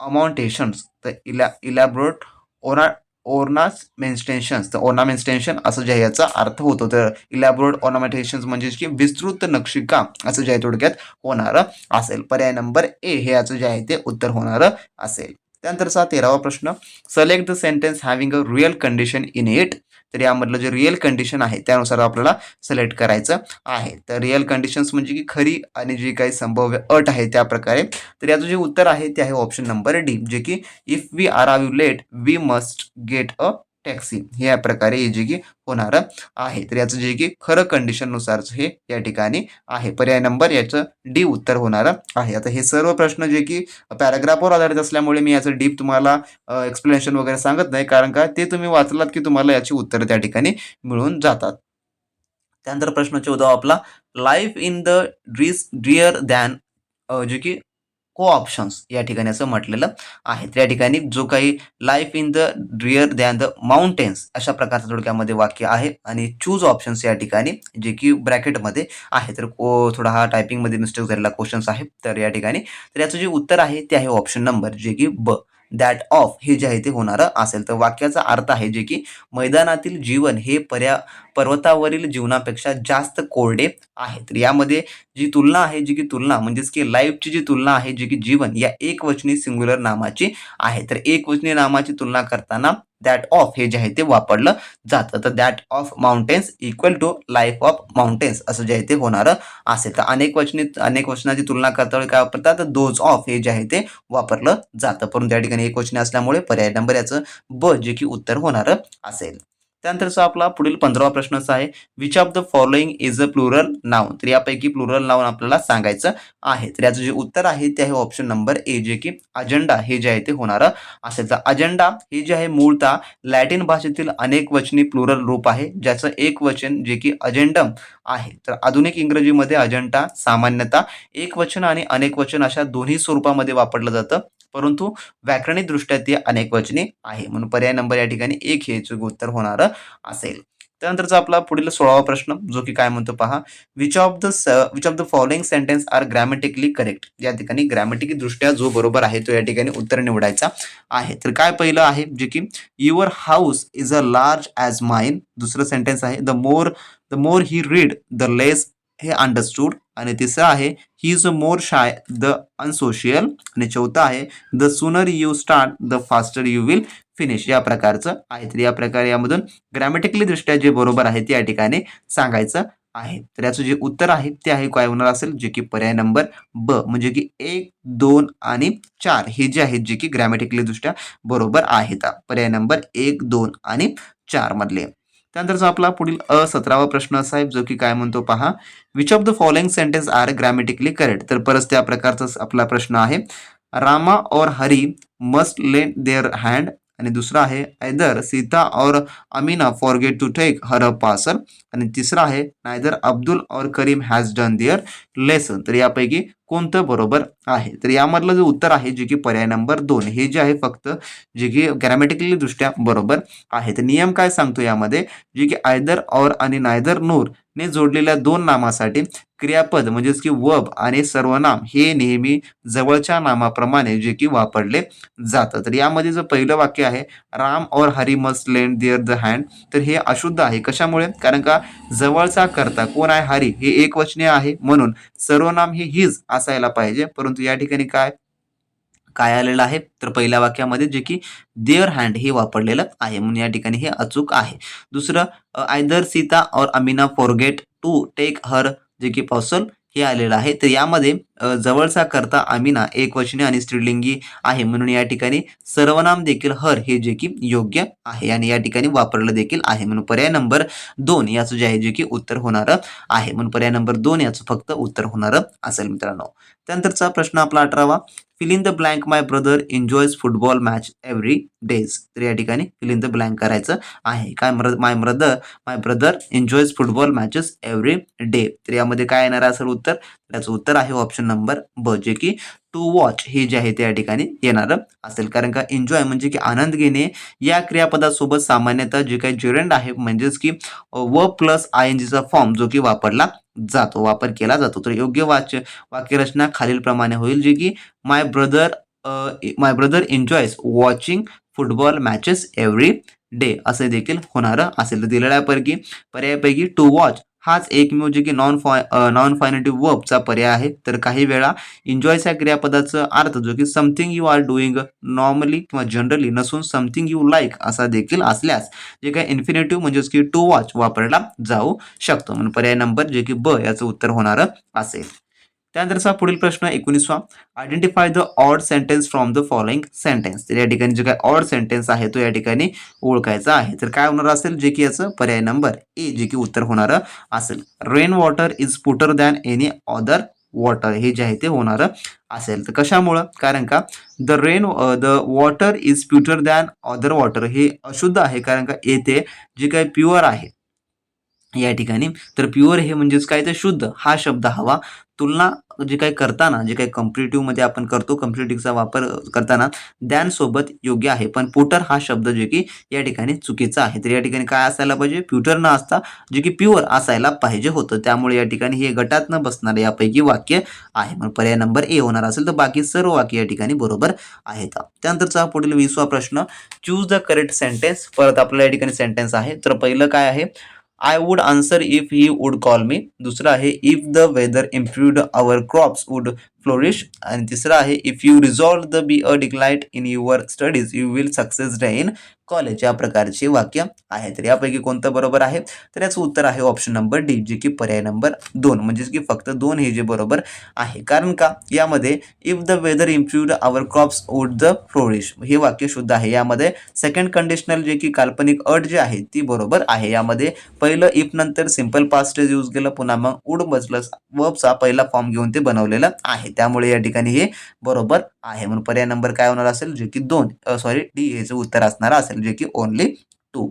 अमाउंटेशन्स. तर इलॅबोरेट ओरा ऑर्नामेंटेशन्स. तर ऑर्नामेंटेशन असं जे आहे याचा अर्थ होतो. तर इलॅबोरेट ऑर्नामेंटेशन्स म्हणजे की विस्तृत नक्षीकाम असं जे आहे थोडक्यात होणार असेल. पर्याय नंबर ए हे याचं जे आहे ते उत्तर होणार असेल. त्यानंतरचा 13वा प्रश्न. Select the sentence having a real condition in it. तर यामधलं जे रिअल कंडिशन आहे त्यानुसार आपल्याला सिलेक्ट करायचं आहे. तर रिअल कंडिशन्स म्हणजे की खरी आणि जी काही संभाव्य अट आहे त्या प्रकारे. तर याचं जे उत्तर आहे ते आहे ऑप्शन नंबर डी, जे की if we arrive late we must get a taxi. हे या प्रकारे हे जे की होणार आहे. तर याचं जे की खरं कंडिशन नुसारच हे या ठिकाणी आहे. पर्याय नंबर याचं डी उत्तर होणार आहे. आता हे सर्व प्रश्न जे की पॅराग्राफवर आधारित असल्यामुळे मी याचं डीप तुम्हाला एक्सप्लेनेशन वगैरे सांगत नाही, कारण का ते तुम्ही वाचलात की तुम्हाला याची उत्तरं त्या ठिकाणी मिळून जातात. त्यानंतर प्रश्न 14 आपला. Life in the drier than जे की को ऑप्शन्स या ठिकाणी असं म्हटलेलं आहे. त्या ठिकाणी जो काही life in the drier than the mountains अशा प्रकारचं थोडक्यामध्ये वाक्य आहे आणि चूज ऑप्शन्स या ठिकाणी जे की ब्रॅकेटमध्ये आहे. तर थोडा हा टायपिंगमध्ये मिस्टेक झालेला क्वेश्चन्स आहे. तर या ठिकाणी तर याचं जे उत्तर आहे ते आहे ऑप्शन नंबर जे की ब, दॅट ऑफ हे जे आहे ते होणारं असेल. तर वाक्याचा अर्थ आहे जे की मैदानातील जीवन हे पर्वतावरील जीवनापेक्षा जास्त कोरडे आहे. तर यामध्ये जी तुलना आहे जी की तुलना म्हणजेच की लाईफची जी तुलना आहे जी की जीवन या एकवचनी सिंग्युलर नामाची आहे. तर एकवचनी नामाची तुलना करताना दॅट ऑफ हे जे आहे ते वापरलं जातं. तर that of mountains equal to life of mountains असं जे आहे ते होणारं असेल. तर अनेक वचनाची तुलना करता काय वापरतात? तर दोज ऑफ हे जे आहे ते वापरलं जातं. परंतु त्या ठिकाणी एक वचने असल्यामुळे पर्याय नंबर याचं ब जे की उत्तर होणारं असेल. त्यानंतरचा आपला पुढील 15वा प्रश्न असा आहे, which of the following is a plural noun. तर यापैकी प्लुरल नाउन आपल्याला सांगायचं आहे. तर याचं जे उत्तर आहे ते आहे ऑप्शन नंबर ए, जे की अजेंडा हे जे आहे ते होणारं असेल. तर अजेंडा हे जे आहे मूळतः लॅटिन भाषेतील अनेक वचनी प्लुरल रूप आहे, ज्याचं एक वचन जे की अजेंडम आहे. तर आधुनिक इंग्रजीमध्ये अजेंडा सामान्यतः एक वचन आणि अनेक वचन अशा दोन्ही स्वरूपामध्ये वापरलं जातं, परंतु व्याकरणिक दृष्ट्या ते अनेक वचनी आहे. म्हणून पर्याय नंबर या ठिकाणी एक हे उत्तर होणार असेल. त्यानंतरचा आपला पुढील 16वा प्रश्न जो की काय म्हणतो पहा, which of the following sentence are grammatically correct. या ठिकाणी ग्रॅमॅटिकली दृष्ट्या जो बरोबर आहे तो या ठिकाणी उत्तर निवडायचा आहे. तर काय पहिलं आहे जे की your house is a large as mine. दुसरं सेंटेन्स आहे the more he read the less he understood. आणि तिसरं आहे he is a more shy the unsocial. आणि चौथं आहे the sooner you start the faster you will finish. या प्रकारचं आहे. तर या प्रकारे यामधून ग्रॅमॅटिकली दृष्ट्या जे बरोबर आहे ते या ठिकाणी सांगायचं आहे. तर याचं जे उत्तर आहे ते आहे काय होणार असेल, जे की पर्याय नंबर ब, म्हणजे की 1, 2 आणि 4 हे जे आहेत जे की ग्रॅमॅटिकली दृष्ट्या बरोबर आहेत. पर्याय नंबर 1, 2 आणि 4 मधले. त्यानंतरचा आपला पुढील 17वा प्रश्न असा आहे जो की काय म्हणतो पहा, which of the following sentence are grammatically correct. तर परत त्या प्रकारचा आपला प्रश्न आहे, रामा और Hari must lend their hand. आणि दुसरा आहे आयदर सीता और Amina forget to take her a parcel. आणि तिसरा आहे नायदर अब्दुल और Karim has done their lesson. तर यापैकी कोणतं बरोबर आहे. तर यामधलं जे उत्तर आहे जे की पर्याय नंबर 2 हे जे आहे फक्त जे की ग्रॅमॅटिकली दृष्ट्या बरोबर आहे. तर नियम काय सांगतो यामध्ये, जे की आयदर और आणि नायदर नूर ने जोडलेल्या दोन नामासाठी क्रियापद म्हणजेच की वर्ब आणि सर्वनाम हे नेहमी जवळच्या नामाप्रमाणे जे की वापरले जातं. तर यामध्ये जे पहिलं वाक्य आहे राम और Hari must lend their the hand, तर हे अशुद्ध आहे. कशामुळे? कारण का जवळचा कर्ता कोण आहे? हरी हे एकवचनीय आहे, म्हणून सर्वनाम हे हिज असायला पाहिजे. परंतु या ठिकाणी काय काय आलेलं आहे, तर पहिल्या वाक्यामध्ये जे की देअर हँड हे वापरलेलं आहे, म्हणून या ठिकाणी हे अचूक आहे. दुसरं आयदर सीता और Amina forget to take her जे की पार्सल हे आलेलं आहे. तर यामध्ये जवळचा कर्ता अमीना एकवचनी आणि स्त्रीलिंगी आहे, म्हणून या ठिकाणी सर्वनाम देखील हर हे जे की योग्य आहे आणि या ठिकाणी वापरलं देखील आहे, म्हणून पर्याय नंबर 2 याचं जे आहे जे की उत्तर होणार आहे. म्हणून पर्याय नंबर 2 याचं फक्त उत्तर होणार असेल मित्रांनो. त्यानंतरचा प्रश्न आपला 18वा, fill in the blank my brother enjoys football match every days. तर या ठिकाणी फिल इन द ब्लँक करायचं आहे. काय my brother enjoys football matches every day. तर यामध्ये काय येणार असेल उत्तर, त्याचं उत्तर आहे ऑप्शन नंबर ब, जे की टू वॉच हे जे आहे ते या ठिकाणी येणार असेल. कारण का एन्जॉय म्हणजे की आनंद घेणे या क्रियापदासोबत सामान्यतः जे काही जिरेंड आहे म्हणजेच की व प्लस ING चा फॉर्म जो की वापर केला जातो. तर योग्य वाक्यरचना खालीलप्रमाणे होईल, जे की my brother enjoys watching football matches every day असे देखील होणार असेल. तर दिलेल्या पर्यायापैकी टू वॉच हाच एकमेव जे की नॉन फायनेटिव्ह वर्बचा पर्याय आहे. तर काही वेळा एन्जॉयच्या क्रियापदाचा अर्थ जो की something you are doing normally किंवा जनरली नसून समथिंग यू लाईक असा देखील असल्यास जे काही इन्फिनेटिव्ह म्हणजेच की टू वॉच वापरला जाऊ शकतो, म्हणून पर्याय नंबर जे की ब याचं उत्तर होणार असेल. त्यानंतरचा पुढील प्रश्न 19वा, identify the odd sentence from the following sentence. तर या ठिकाणी जे काही ऑड सेंटेन्स आहे तो या ठिकाणी ओळखायचा आहे. तर काय होणार असेल, जे की याचं पर्याय नंबर ए जे की उत्तर होणार असेल. Rain water is putter than any other water हे जे आहे ते होणार असेल. तर कशामुळं? कारण का the water is purer than other water हे अशुद्ध आहे, कारण का येथे जे काही प्युअर आहे या ठिकाणी, तर प्युअर हे म्हणजेच काय, तर शुद्ध हा शब्द हवा. तुलना जे काही करताना जे काही कम्पॅरेटिव्ह मध्ये आपण करतो, कम्पॅरेटिव्हचा वापर करताना दॅन सोबत योग्य आहे, पण पुटर हा शब्द जे की या ठिकाणी चुकीचा आहे. तर या ठिकाणी काय असायला पाहिजे, प्युटर न असता जे की प्युअर असायला पाहिजे होतं. त्यामुळे या ठिकाणी हे गटात न बसणारे यापैकी वाक्य आहे, मग पर्याय नंबर ए होणार असेल. तर बाकी सर्व वाक्य या ठिकाणी बरोबर आहेत. त्यानंतरचा पुढील 20वा प्रश्न, चूज द करेक्ट सेंटेन्स. परत आपल्या या ठिकाणी सेंटेन्स आहे. तर पहिलं काय आहे, I would answer if he would call me. दुसरं आहे if the weather improved our crops would flourish. आणि तिसरं आहे if you resolve the be a delight in your studies you will success in college. या प्रकारचे वाक्य आहे. तर यापैकी कोणतं बरोबर आहे? तर याचं उत्तर आहे ऑप्शन नंबर डी, जे की पर्याय नंबर 2, म्हणजेच की फक्त 2 हे जे बरोबर आहे. कारण का यामध्ये if the weather improved our crops would the flourish हे वाक्य शुद्ध आहे. यामध्ये सेकंड कंडिशनल जे की काल्पनिक अट जी आहे ती बरोबर आहे. यामध्ये पहिलं इफ नंतर सिंपल पास्ट यूज केलं, पुन्हा मग वुड प्लस वर्बचा पहिला फॉर्म घेऊन ते बनवलेलं आहे. त्यामुळे या ठिकाणी हे बरोबर आहे. म्हणून पर्याय नंबर काय होणार असेल? जे की 2 डी याचं उत्तर असणार असेल, जे की ओनली 2.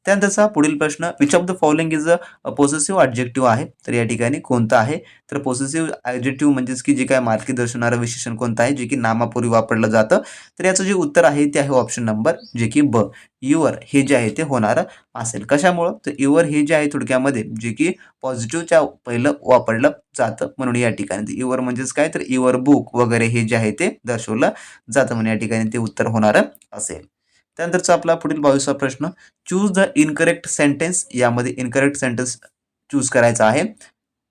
त्यानंतरचा पुढील प्रश्न which of the following is a possessive adjective आहे. तर या ठिकाणी कोणतं आहे? तर पोसेसिव्ह ॲडजेक्टिव्ह म्हणजेच की जे काय मालकी दर्शवणारं विशेषण कोणतं आहे, जे की नामापूर्वी वापरलं जातं. तर याचं जे उत्तर आहे ते आहे ऑप्शन नंबर जे की ब, युअर हे जे आहे ते होणारं असेल. कशामुळं? तर युअर हे जे आहे थोडक्यामध्ये जे की पॉझिटिव्हच्या पहिलं वापरलं जातं, म्हणून या ठिकाणी युअर म्हणजेच काय, तर युअर बुक वगैरे हे जे आहे ते दर्शवलं जातं, म्हणून या ठिकाणी ते उत्तर होणारं असेल. त्यानंतरचा आपला पुढील 22वा प्रश्न चूज द इनकरेक्ट सेंटेन्स. यामध्ये इनकरेक्ट सेंटेन्स चूज करायचा आहे.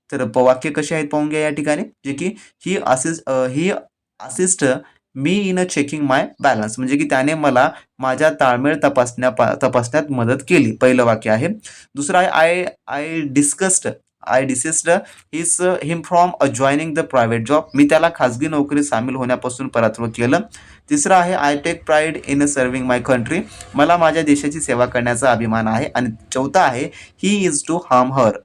तर वाक्य कसे आहेत पाहून घ्या या ठिकाणी, जे की he assist me in checking my balance, म्हणजे की त्याने मला माझ्या ताळमेळ तपासण्यात मदत केली. पहिलं वाक्य आहे. दुसरं आहे I dissuaded him from joining the private job. मी त्याला खाजगी नोकरीत सामील होण्यापासून पराभव केलं. तिसरं आहे I take pride in serving my country. मला माझ्या देशाची सेवा करण्याचा अभिमान आहे. आणि चौथा आहे ही इज टू हार्म हर.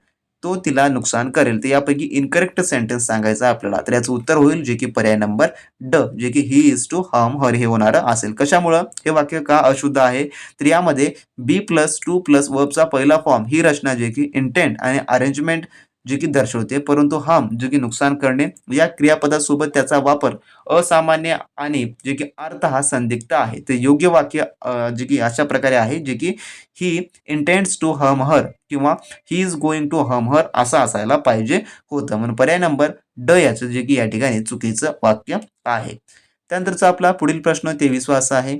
तो तिला नुकसान करेल. तर यापैकी इनकरेक्ट सेंटेन्स सांगायचं आपल्याला. तर याचं उत्तर होईल जे की पर्याय नंबर ड, जे की ही इज टू हार्म हर हे होणारं असेल. कशामुळं? हे वाक्य का अशुद्ध आहे? तर यामध्ये बी प्लस टू प्लस वर्बचा पहिला फॉर्म ही रचना जे की इंटेंट आणि अरेंजमेंट जे की दर्शवते, परंतु हार्म जे की नुकसान करणे या क्रियापदासोबत त्याचा वापर असामान्य आणि जे की अर्थ हा संदिग्ध आहे. ते योग्य वाक्य जे की अशा प्रकारे आहे, जे की he intends to harm her किंवा he is going to harm her असं असायला पाहिजे होतं. म्हणून पर्याय नंबर ड याचं जे की या ठिकाणी चुकीचं वाक्य आहे. त्यानंतरचा आपला पुढील प्रश्न 23वा असा आहे.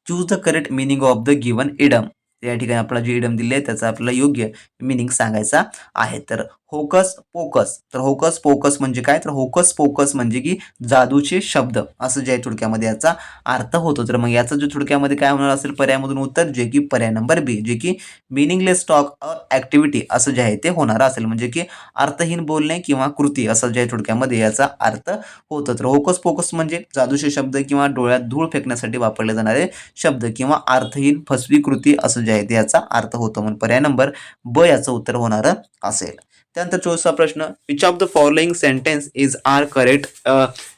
Choose the correct meaning of the given idem. या ठिकाणी आपल्याला जे इडम दिले त्याचा आपल्याला योग्य मिनिंग सांगायचा आहे. तर होकस पोकस. तर होकस पोकस म्हणजे काय? तर होकस पोकस म्हणजे की जादूचे शब्द असं जे आहे थोडक्यामध्ये याचा अर्थ होतो. तर मग याचा जो थोडक्यामध्ये काय होणार असेल पर्यायामधून उत्तर, जे की पर्याय नंबर बी, जे की मिनिंगलेस टॉक ॲक्टिव्हिटी असं जे आहे ते होणार असेल, म्हणजे की अर्थहीन बोलणे किंवा कृती असं जे आहे थोडक्यामध्ये याचा अर्थ होतं. तर होकस पोकस म्हणजे जादूचे शब्द किंवा डोळ्यात धूळ फेकण्यासाठी वापरले जाणारे शब्द किंवा अर्थहीन फसवी कृती असं जे आहे ते याचा अर्थ होतो. म्हणून पर्याय नंबर ब याचं उत्तर होणारं असेल. त्यानंतर 24वा प्रश्न which of the following sentence is are correct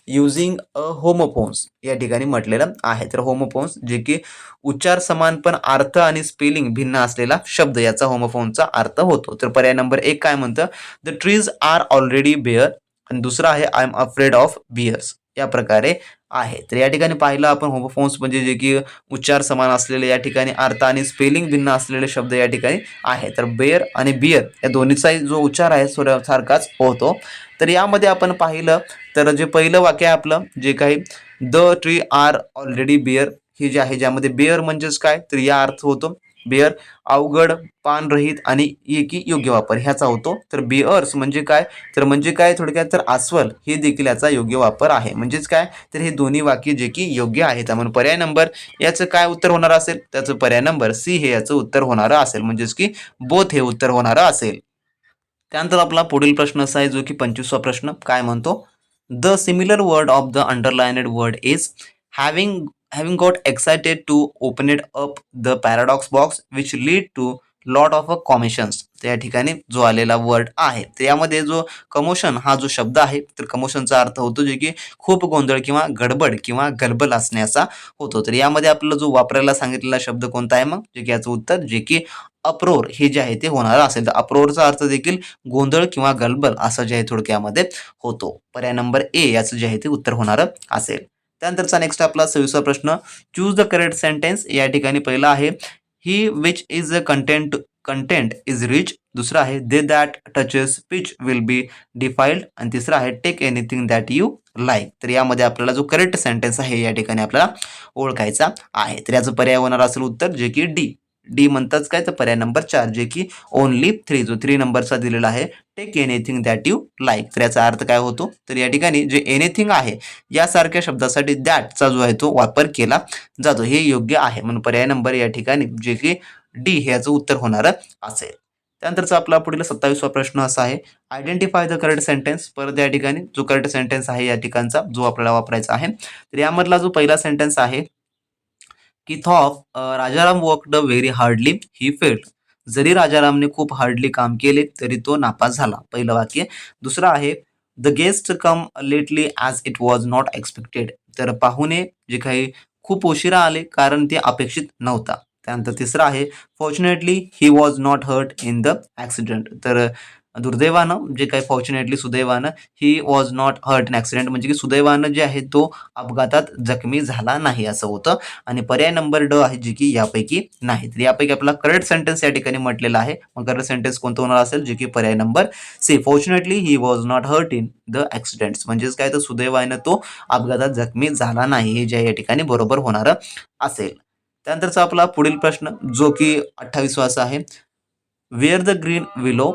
using a homophones. या ठिकाणी म्हटलेलं आहे. तर होमोफोन्स जे की उच्चार समान पण अर्थ आणि स्पेलिंग भिन्न असलेला शब्द याचा होमोफोनचा अर्थ होतो. तर पर्याय नंबर 1 काय म्हणतं? The trees are already bare. आणि दुसरा आहे I am afraid of bears. या प्रकारे आहे. तर या ठिकाणी पाहिलं आपण होमोफोन्स म्हणजे जे की उच्चार समान असलेले, या ठिकाणी अर्थ आणि स्पेलिंग भिन्न असलेले शब्द या ठिकाणी आहे. तर बेअर आणि बियर या दोन्हीचाही जो उच्चार आहे सारखाच होतो. तर यामध्ये आपण पाहिलं तर जे पहिलं वाक्य आहे आपलं, जे काही the tree are already bear हे जे आहे, ज्यामध्ये बेअर म्हणजेच काय, तर या अर्थ होतो. बेअर अवघड, पानरहित आणि एकी योग्य वापर ह्याचा होतो. तर बेअर्स म्हणजे काय, तर म्हणजे काय थोडक्यात, तर अस्वल हे देखील याचा योग्य वापर आहे. म्हणजेच काय, तर हे दोन्ही वाक्य जे की योग्य आहेत. म्हणून पर्याय नंबर याचं काय उत्तर होणार असेल, त्याचं पर्याय नंबर सी हे याचं उत्तर होणारं असेल, म्हणजेच की बोथ हे उत्तर होणारं असेल. त्यानंतर आपला पुढील प्रश्न असा आहे, जो की 25वा प्रश्न काय म्हणतो, the similar word of the underlined word is having got excited to open it up the paradox box which lead to lot of commissions. तर या ठिकाणी जो आलेला वर्ड आहे, तर यामध्ये जो कमोशन हा जो शब्द आहे, तर कमोशनचा अर्थ होतो जे की खूप गोंधळ किंवा गडबड किंवा गलबल असण्याचा होतो. तर यामध्ये आपल्याला जो वापरायला सांगितलेला शब्द कोणता आहे, मग जे की याचं उत्तर जे की अप्रोर हे जे आहे ते होणार असेल. तर अप्रोरचा अर्थ देखील गोंधळ किंवा गलबल असं जे आहे थोडक्यामध्ये होतो. पर्याय नंबर ए याचं जे आहे ते उत्तर होणार असेल. त्यानंतरचा नेक्स्ट आपला 26वा प्रश्न चूज द करेक्ट सेंटेन्स. या ठिकाणी पहिला आहे he which is a content is rich. दुसरा आहे they that touches speech will be defiled. आणि तिसरा आहे take anything that you like. तर यामध्ये आपल्याला जो करेक्ट सेंटेन्स आहे या ठिकाणी आपल्याला ओळखायचा आहे. तर याचं पर्याय होणार असेल उत्तर जे की डी, डी म्हणताच काय तर पर्याय नंबर 4 जे की ओनली 3 जो 3 नंबरचा दिलेला आहे take anything that you like. तर याचा अर्थ काय होतो तर या ठिकाणी जे एनिथिंग आहे यासारख्या शब्दासाठी दॅटचा जो आहे तो वापर केला जातो, हे योग्य आहे. म्हणून पर्याय नंबर या ठिकाणी जे की डी हे याचं उत्तर होणार असेल. त्यानंतरचा आपला पुढील 27वा प्रश्न असा आहे, आयडेंटिफाय द करेक्ट सेंटेन्स. परत या ठिकाणी जो करेक्ट सेंटेन्स आहे या ठिकाणचा जो आपल्याला वापरायचा आहे, तर यामधला जो पहिला सेंटेन्स आहे की थॉफ Rajaram worked very hardly he failed. जरी राजारामने खूप हार्डली काम केले तरी तो नापास झाला, पहिलं वाक्य. दुसरं आहे the guest come lately as it was not expected. तर पाहुणे जे काही खूप उशिरा आले कारण ते अपेक्षित नव्हता. त्यानंतर तिसरं आहे fortunately he was not hurt in the accident. तर दुर्दैवानं जे काही फॉर्च्युनेटली सुदैवानं he was not hurt in accident म्हणजे की सुदैवानं जे आहे तो अपघातात जखमी झाला नाही असं होतं. आणि पर्याय नंबर ड आहे जे की यापैकी नाही. तर यापैकी आपला करेक्ट सेंटेन्स या ठिकाणी म्हटलेला आहे. मग करेक्ट सेंटेन्स कोणतं होणार असेल जे की पर्याय number C fortunately he was not hurt in the accidents. म्हणजेच काय तर सुदैवानं तो अपघातात जखमी झाला नाही, हे जे या ठिकाणी बरोबर होणार असेल. त्यानंतरचा आपला पुढील प्रश्न जो की 28वा असा आहे, वेअर द ग्रीन विलो.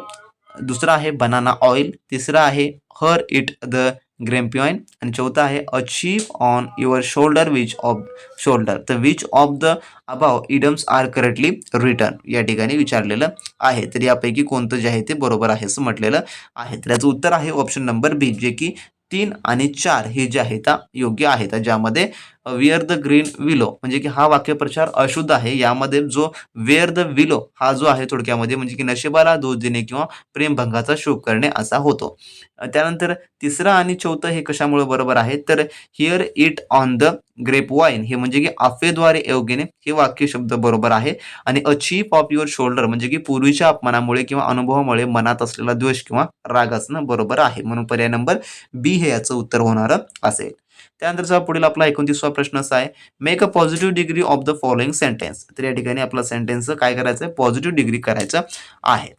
दुसरा आहे बनाना ऑइल. तिसरा आहे हर इट द ग्रेम्पियन. आणि चौथा आहे achieve on your shoulder which of shoulder. तर which of the above idioms are correctly written या ठिकाणी विचारलेलं आहे. तर यापैकी कोणतं जे आहे ते बरोबर आहे असं म्हटलेलं आहे. तर याचं उत्तर आहे ऑप्शन नंबर बी जे की 3 आणि 4 हे जे आहे त्या योग्य आहेत. ज्यामध्ये वेअर द ग्रीन विलो म्हणजे की हा वाक्यप्रचार अशुद्ध आहे. यामध्ये जो वेअर द विलो हा जो आहे थोडक्यामध्ये म्हणजे की नशिबाला दोष देणे किंवा प्रेमभंगाचा शोक करणे असा होतो. त्यानंतर तिसरं आणि चौथं हे कशामुळे बरोबर आहे तर hear it on the grapevine हे म्हणजे की आफ्वेद्वारे घेणे हे वाक्य शब्द बरोबर आहे. आणि a cheap of your shoulder म्हणजे की पूर्वीच्या अपमानामुळे किंवा अनुभवामुळे मनात असलेला द्वेष किंवा राग असणं बरोबर आहे. म्हणून पर्याय नंबर बी हे याचं उत्तर होणार असेल. त्यानंतरचा पुढील आपला 29वा प्रश्न असा आहे, make a positive degree of the following sentence. तर या ठिकाणी आपला सेंटेन्स काय करायचं आहे पॉझिटिव्ह डिग्री करायचं आहे.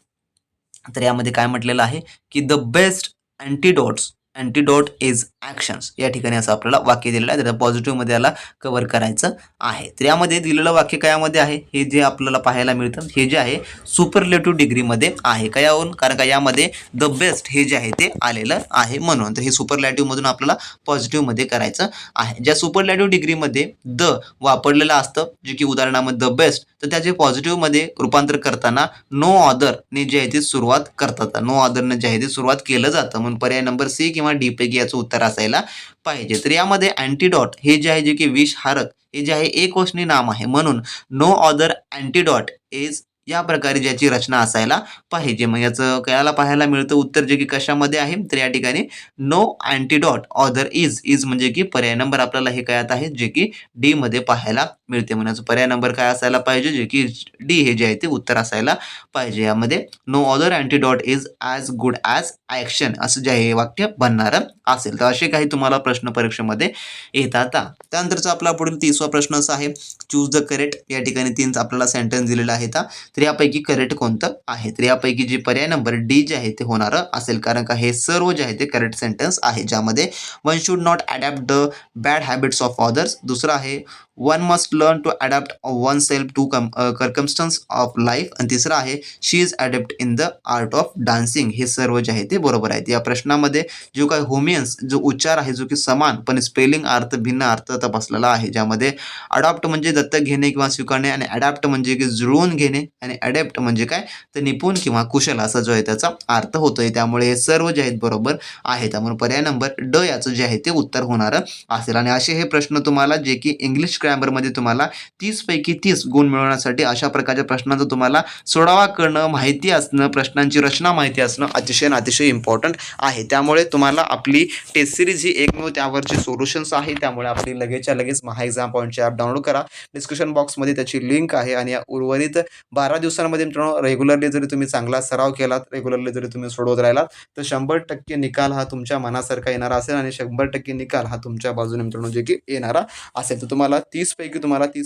तर यामध्ये काय म्हटलेलं आहे की the best antidote is actions. या ठिकाणी असं आपल्याला वाक्य दिलेलं आहे. तर पॉझिटिव्हमध्ये याला कव्हर करायचं आहे. तर यामध्ये दिलेलं वाक्य कयामध्ये आहे हे जे आपल्याला पाहायला मिळतं हे जे आहे सुपरलेटिव्ह डिग्रीमध्ये आहे. कयावरून कारण का यामध्ये द बेस्ट हे जे आहे ते आलेलं आहे म्हणून. तर हे सुपरलेटिव्हमधून आपल्याला पॉझिटिव्हमध्ये करायचं आहे. ज्या सुपरलेटिव्ह डिग्रीमध्ये द वापरलेलं असतं जे की उदाहरणामध्ये द बेस्ट, तर त्याचे पॉझिटिव्हमध्ये रूपांतर करताना नो ऑदरने जे आहे ते सुरुवात करतात. नो ऑदरने जे आहे ते सुरुवात केलं जातं. म्हणून पर्याय नंबर सी किंवा डी पैकी याचं उत्तर असायला पाहिजे. तर यामध्ये अँटीडॉट हे जे आहे जे की विषहारक हे जे आहे एकवचनी नाम आहे. म्हणून नो ऑदर अँटीडॉट इज या प्रकारे ज्याची रचना असायला पाहिजे. मग याचं कयाला पाहायला मिळतं उत्तर जे की कशामध्ये आहे तर या ठिकाणी नो अँटीडॉट ऑदर इज म्हणजे की पर्याय नंबर आपल्याला हे कळत आहे जे की डी मध्ये पाहायला मिळते. म्हणजे पर्याय नंबर काय असायला पाहिजे जे की डी हे जे आहे ते उत्तर असायला पाहिजे. यामध्ये no other antidote is as good as action असं जे आहे हे वाक्य बनणार असेल. तर असे काही तुम्हाला प्रश्न परीक्षेमध्ये येतात. त्यानंतरचा आपला पुढील 30वा प्रश्न असा आहे, चूज द करेक्ट. या ठिकाणी 3 आपल्याला सेंटेन्स दिलेला आहे. तर यापैकी करेक्ट कोणतं आहे तर यापैकी जे पर्याय नंबर डी जे आहे ते होणार असेल. कारण का हे सर्व जे आहे ते करेक्ट सेंटेन्स आहे. ज्यामध्ये one should not adapt the bad habits of others. दुसरं आहे one must learn to adapt one self to circumstances of life. आणि तिसरं आहे she is adapt in the art of dancing. हे सर्व जे आहे ते बरोबर आहेत. या प्रश्नामध्ये जो काही होमियन्स जो उच्चार आहे जो की समान पण स्पेलिंग अर्थ भिन्न अर्थ तपासलेला आहे. ज्यामध्ये अडॉप्ट म्हणजे दत्तक घेणे किंवा स्वीकारणे आणि अडॅप्ट म्हणजे की जुळवून घेणे आणि अडॅप्ट म्हणजे काय तर निपुण किंवा कुशल असा जो आहे त्याचा अर्थ होतोय. त्यामुळे हे सर्व जे आहेत बरोबर आहे. त्यामुळे पर्याय नंबर ड याचं जे आहे ते उत्तर होणार असेल. आणि असे हे प्रश्न तुम्हाला जे की इंग्लिश ग्रॅमरमध्ये तुम्हाला 30 पैकी 30 गुण मिळवण्यासाठी अशा प्रकारच्या प्रश्नांचा तुम्हाला सोडवा करणं माहिती असणं प्रश्नांची रचना माहिती असणं अतिशय इम्पॉर्टंट आहे. त्यामुळे तुम्हाला आपली टेस्ट सिरीज ही एकमेव त्यावरची सोल्युशन्स आहे. त्यामुळे आपली लगेचच्या लगेच महा एक्झाम पॉईंटची ॲप डाउनलोड करा. डिस्क्रिप्शन बॉक्समध्ये त्याची लिंक आहे. आणि या उर्वरित 12 दिवसांमध्ये मित्रांनो रेग्युलरली जरी तुम्ही चांगला सराव केलात रेग्युलरली जरी तुम्ही सोडवत राहिलात तर 100% निकाल हा तुमच्या मनासारखा येणारा असेल. आणि 100% निकाल हा तुमच्या बाजूने मित्रांनो जे की येणारा असेल. तर तुम्हाला 30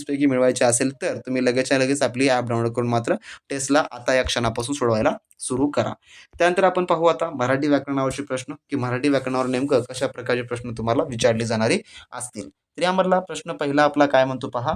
पैकी मिळवायचे असेल तर तुम्ही लगेचच्या लगेच आपली ॲप डाउनलोड करून मात्र टेस्टला आता या क्षणापासून सोडवायला सुरू करा. त्यानंतर आपण पाहू आता मराठी व्याकरणावरचे प्रश्न की मराठी व्याकरणावर नेमकं कशा प्रकारचे प्रश्न तुम्हाला विचारले जाणारे असतील. तर यामधला प्रश्न पहिला आपला काय म्हणतो पहा,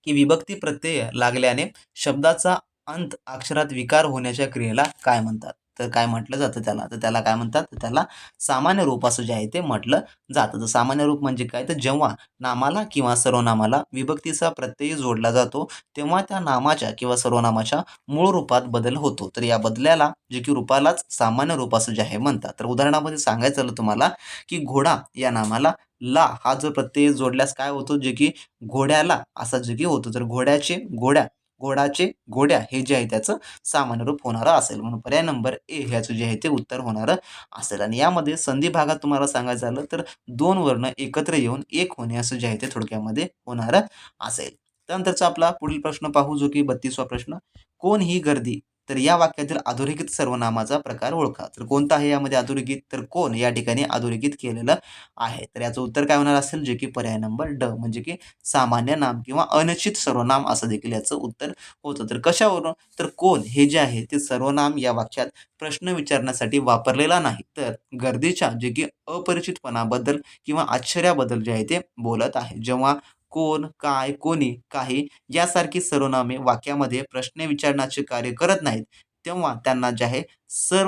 की विभक्ती प्रत्यय लागल्याने शब्दाचा अंत अक्षरात विकार होण्याच्या क्रियेला काय म्हणतात? तर काय म्हटलं जातं त्याला? तर त्याला काय म्हणतात? तर त्याला सामान्य रूप असं जे आहे ते म्हटलं जातं. तर सामान्य रूप म्हणजे काय? तर जेव्हा नामाला किंवा सर्वनामाला विभक्तीचा प्रत्यय जोडला जातो, तेव्हा त्या नामाच्या किंवा सर्वनामाच्या मूळ रूपात बदल होतो. तर या बदल्याला जे की रूपालाच सामान्य रूप असं जे आहे म्हणतात. तर उदाहरणामध्ये सांगायचं झालं तुम्हाला, की घोडा या नामाला ला हा जो प्रत्यय जोडल्यास काय होतो? जे की घोड्याला असा जे की होतो. तर घोड्याचे घोड्या, घोडाचे घोड्या हे जे आहे त्याचं सामान्य रूप होणारं असेल. म्हणून पर्याय नंबर ए ह्याचं जे आहे ते उत्तर होणारं असेल. आणि यामध्ये संधी भागात तुम्हाला सांगायचं झालं तर 2 वर्ण एकत्र येऊन एक होणे असं जे आहे ते थोडक्यामध्ये होणारं असेल. त्यानंतरचा आपला पुढील प्रश्न पाहू जो की 32वा प्रश्न. कोण ही गर्दी? तर या वाक्यातील अधोरेखित सर्वनामाचा प्रकार ओळखा. तर कोणता आहे यामध्ये अधोरेखित? तर कोण या ठिकाणी अधोरेखित केलेलं आहे. तर याचं उत्तर काय होणार असेल? जे की पर्याय नंबर ड म्हणजे की सामान्य नाम किंवा अनिश्चित सर्वनाम असं देखील याचं उत्तर होतं. तर कशावरून? तर कोण हे जे आहे ते सर्वनाम या वाक्यात प्रश्न विचारण्यासाठी वापरलेला नाही, तर गर्दीच्या जे की अपरिचितपणाबद्दल किंवा आश्चर्याबद्दल जे आहे ते बोलत आहे. जेव्हा कोण, काय, कोणी, काही यासारखी सर्वनामे वाक्यामध्ये प्रश्न विचारण्याचे कार्य करत नाहीत, तेव्हा त्यांना जे आहे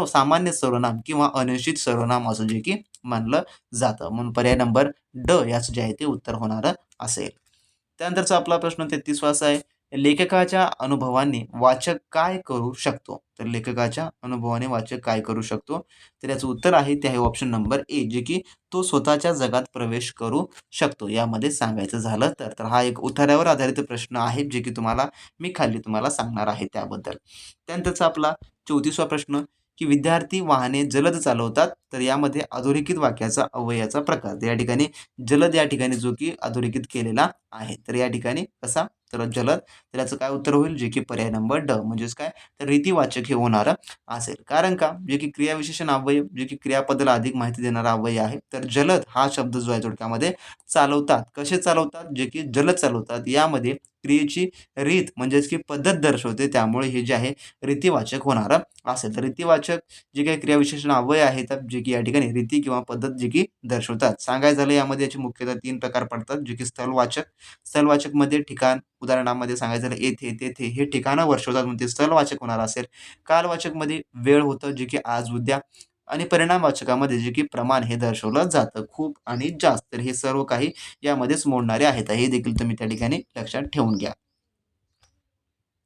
सामान्य सर्वनाम किंवा अनिश्चित सर्वनाम असं जे की मानलं जातं. म्हणून पर्याय नंबर ड याचं जे आहे ते उत्तर होणारं असेल. त्यानंतरचा आपला प्रश्न 33वा असा आहे, लेखकाच्या अनुभवाने वाचक काय करू शकतो? तर लेखकाच्या अनुभवाने वाचक काय करू शकतो? तर याचं उत्तर आहे ते आहे ऑप्शन नंबर ए, जे की तो स्वतःच्या जगात प्रवेश करू शकतो. यामध्ये सांगायचं झालं तर. तर हा एक उतार्यावर आधारित प्रश्न आहे, जे की मी खाली तुम्हाला सांगणार आहे त्याबद्दल. त्यानंतरचा आपला 34वा प्रश्न, की विद्यार्थी वाहने जलद चालवतात. तर यामध्ये अधोरेखित वाक्याचा अव्ययाचा प्रकार. तर या ठिकाणी जलद या ठिकाणी जो की अधोरेखित केलेला आहे. तर या ठिकाणी कसा? तर जलद. तर याचं काय उत्तर होईल? जे की पर्याय नंबर ड म्हणजेच काय? तर रीतिवाचक हे होणारं असेल. कारण का? जे की क्रियाविशेषण अव्यय, जे की क्रियापदाला अधिक माहिती देणारा अव्यय आहे. तर जलद हा शब्द जो आहे थोडक्यामध्ये चालवतात. कसे चालवतात? जे की जलद चालवतात. यामध्ये क्रियेची रीत म्हणजेच की पद्धत दर्शवते. त्यामुळे हे जे आहे रीतिवाचक होणारं असेल. तर रीतिवाचक जे काही क्रियाविशेषण अव्यय आहेत, जे की या ठिकाणी रीती किंवा पद्धत जे की दर्शवतात. सांगायचं झालं यामध्ये याचे मुख्यतः 3 प्रकार पडतात, जे की स्थलवाचक. स्थलवाचकमध्ये ठिकाण, उदाहरणामध्ये सांगायचं झालं येथे, तेथे हे ठिकाणं दर्शवतात म्हणून ते स्थलवाचक होणार असेल. कालवाचकमध्ये वेळ होतं, जे की आज, उद्या आणि परिणामवाचकामध्ये जे की प्रमाण हे दर्शवलं जातं, खूप आणि जास्त. तर हे सर्व काही यामध्येच मोडणारे आहेत. हे देखील तुम्ही त्या ठिकाणी लक्षात ठेवून घ्या.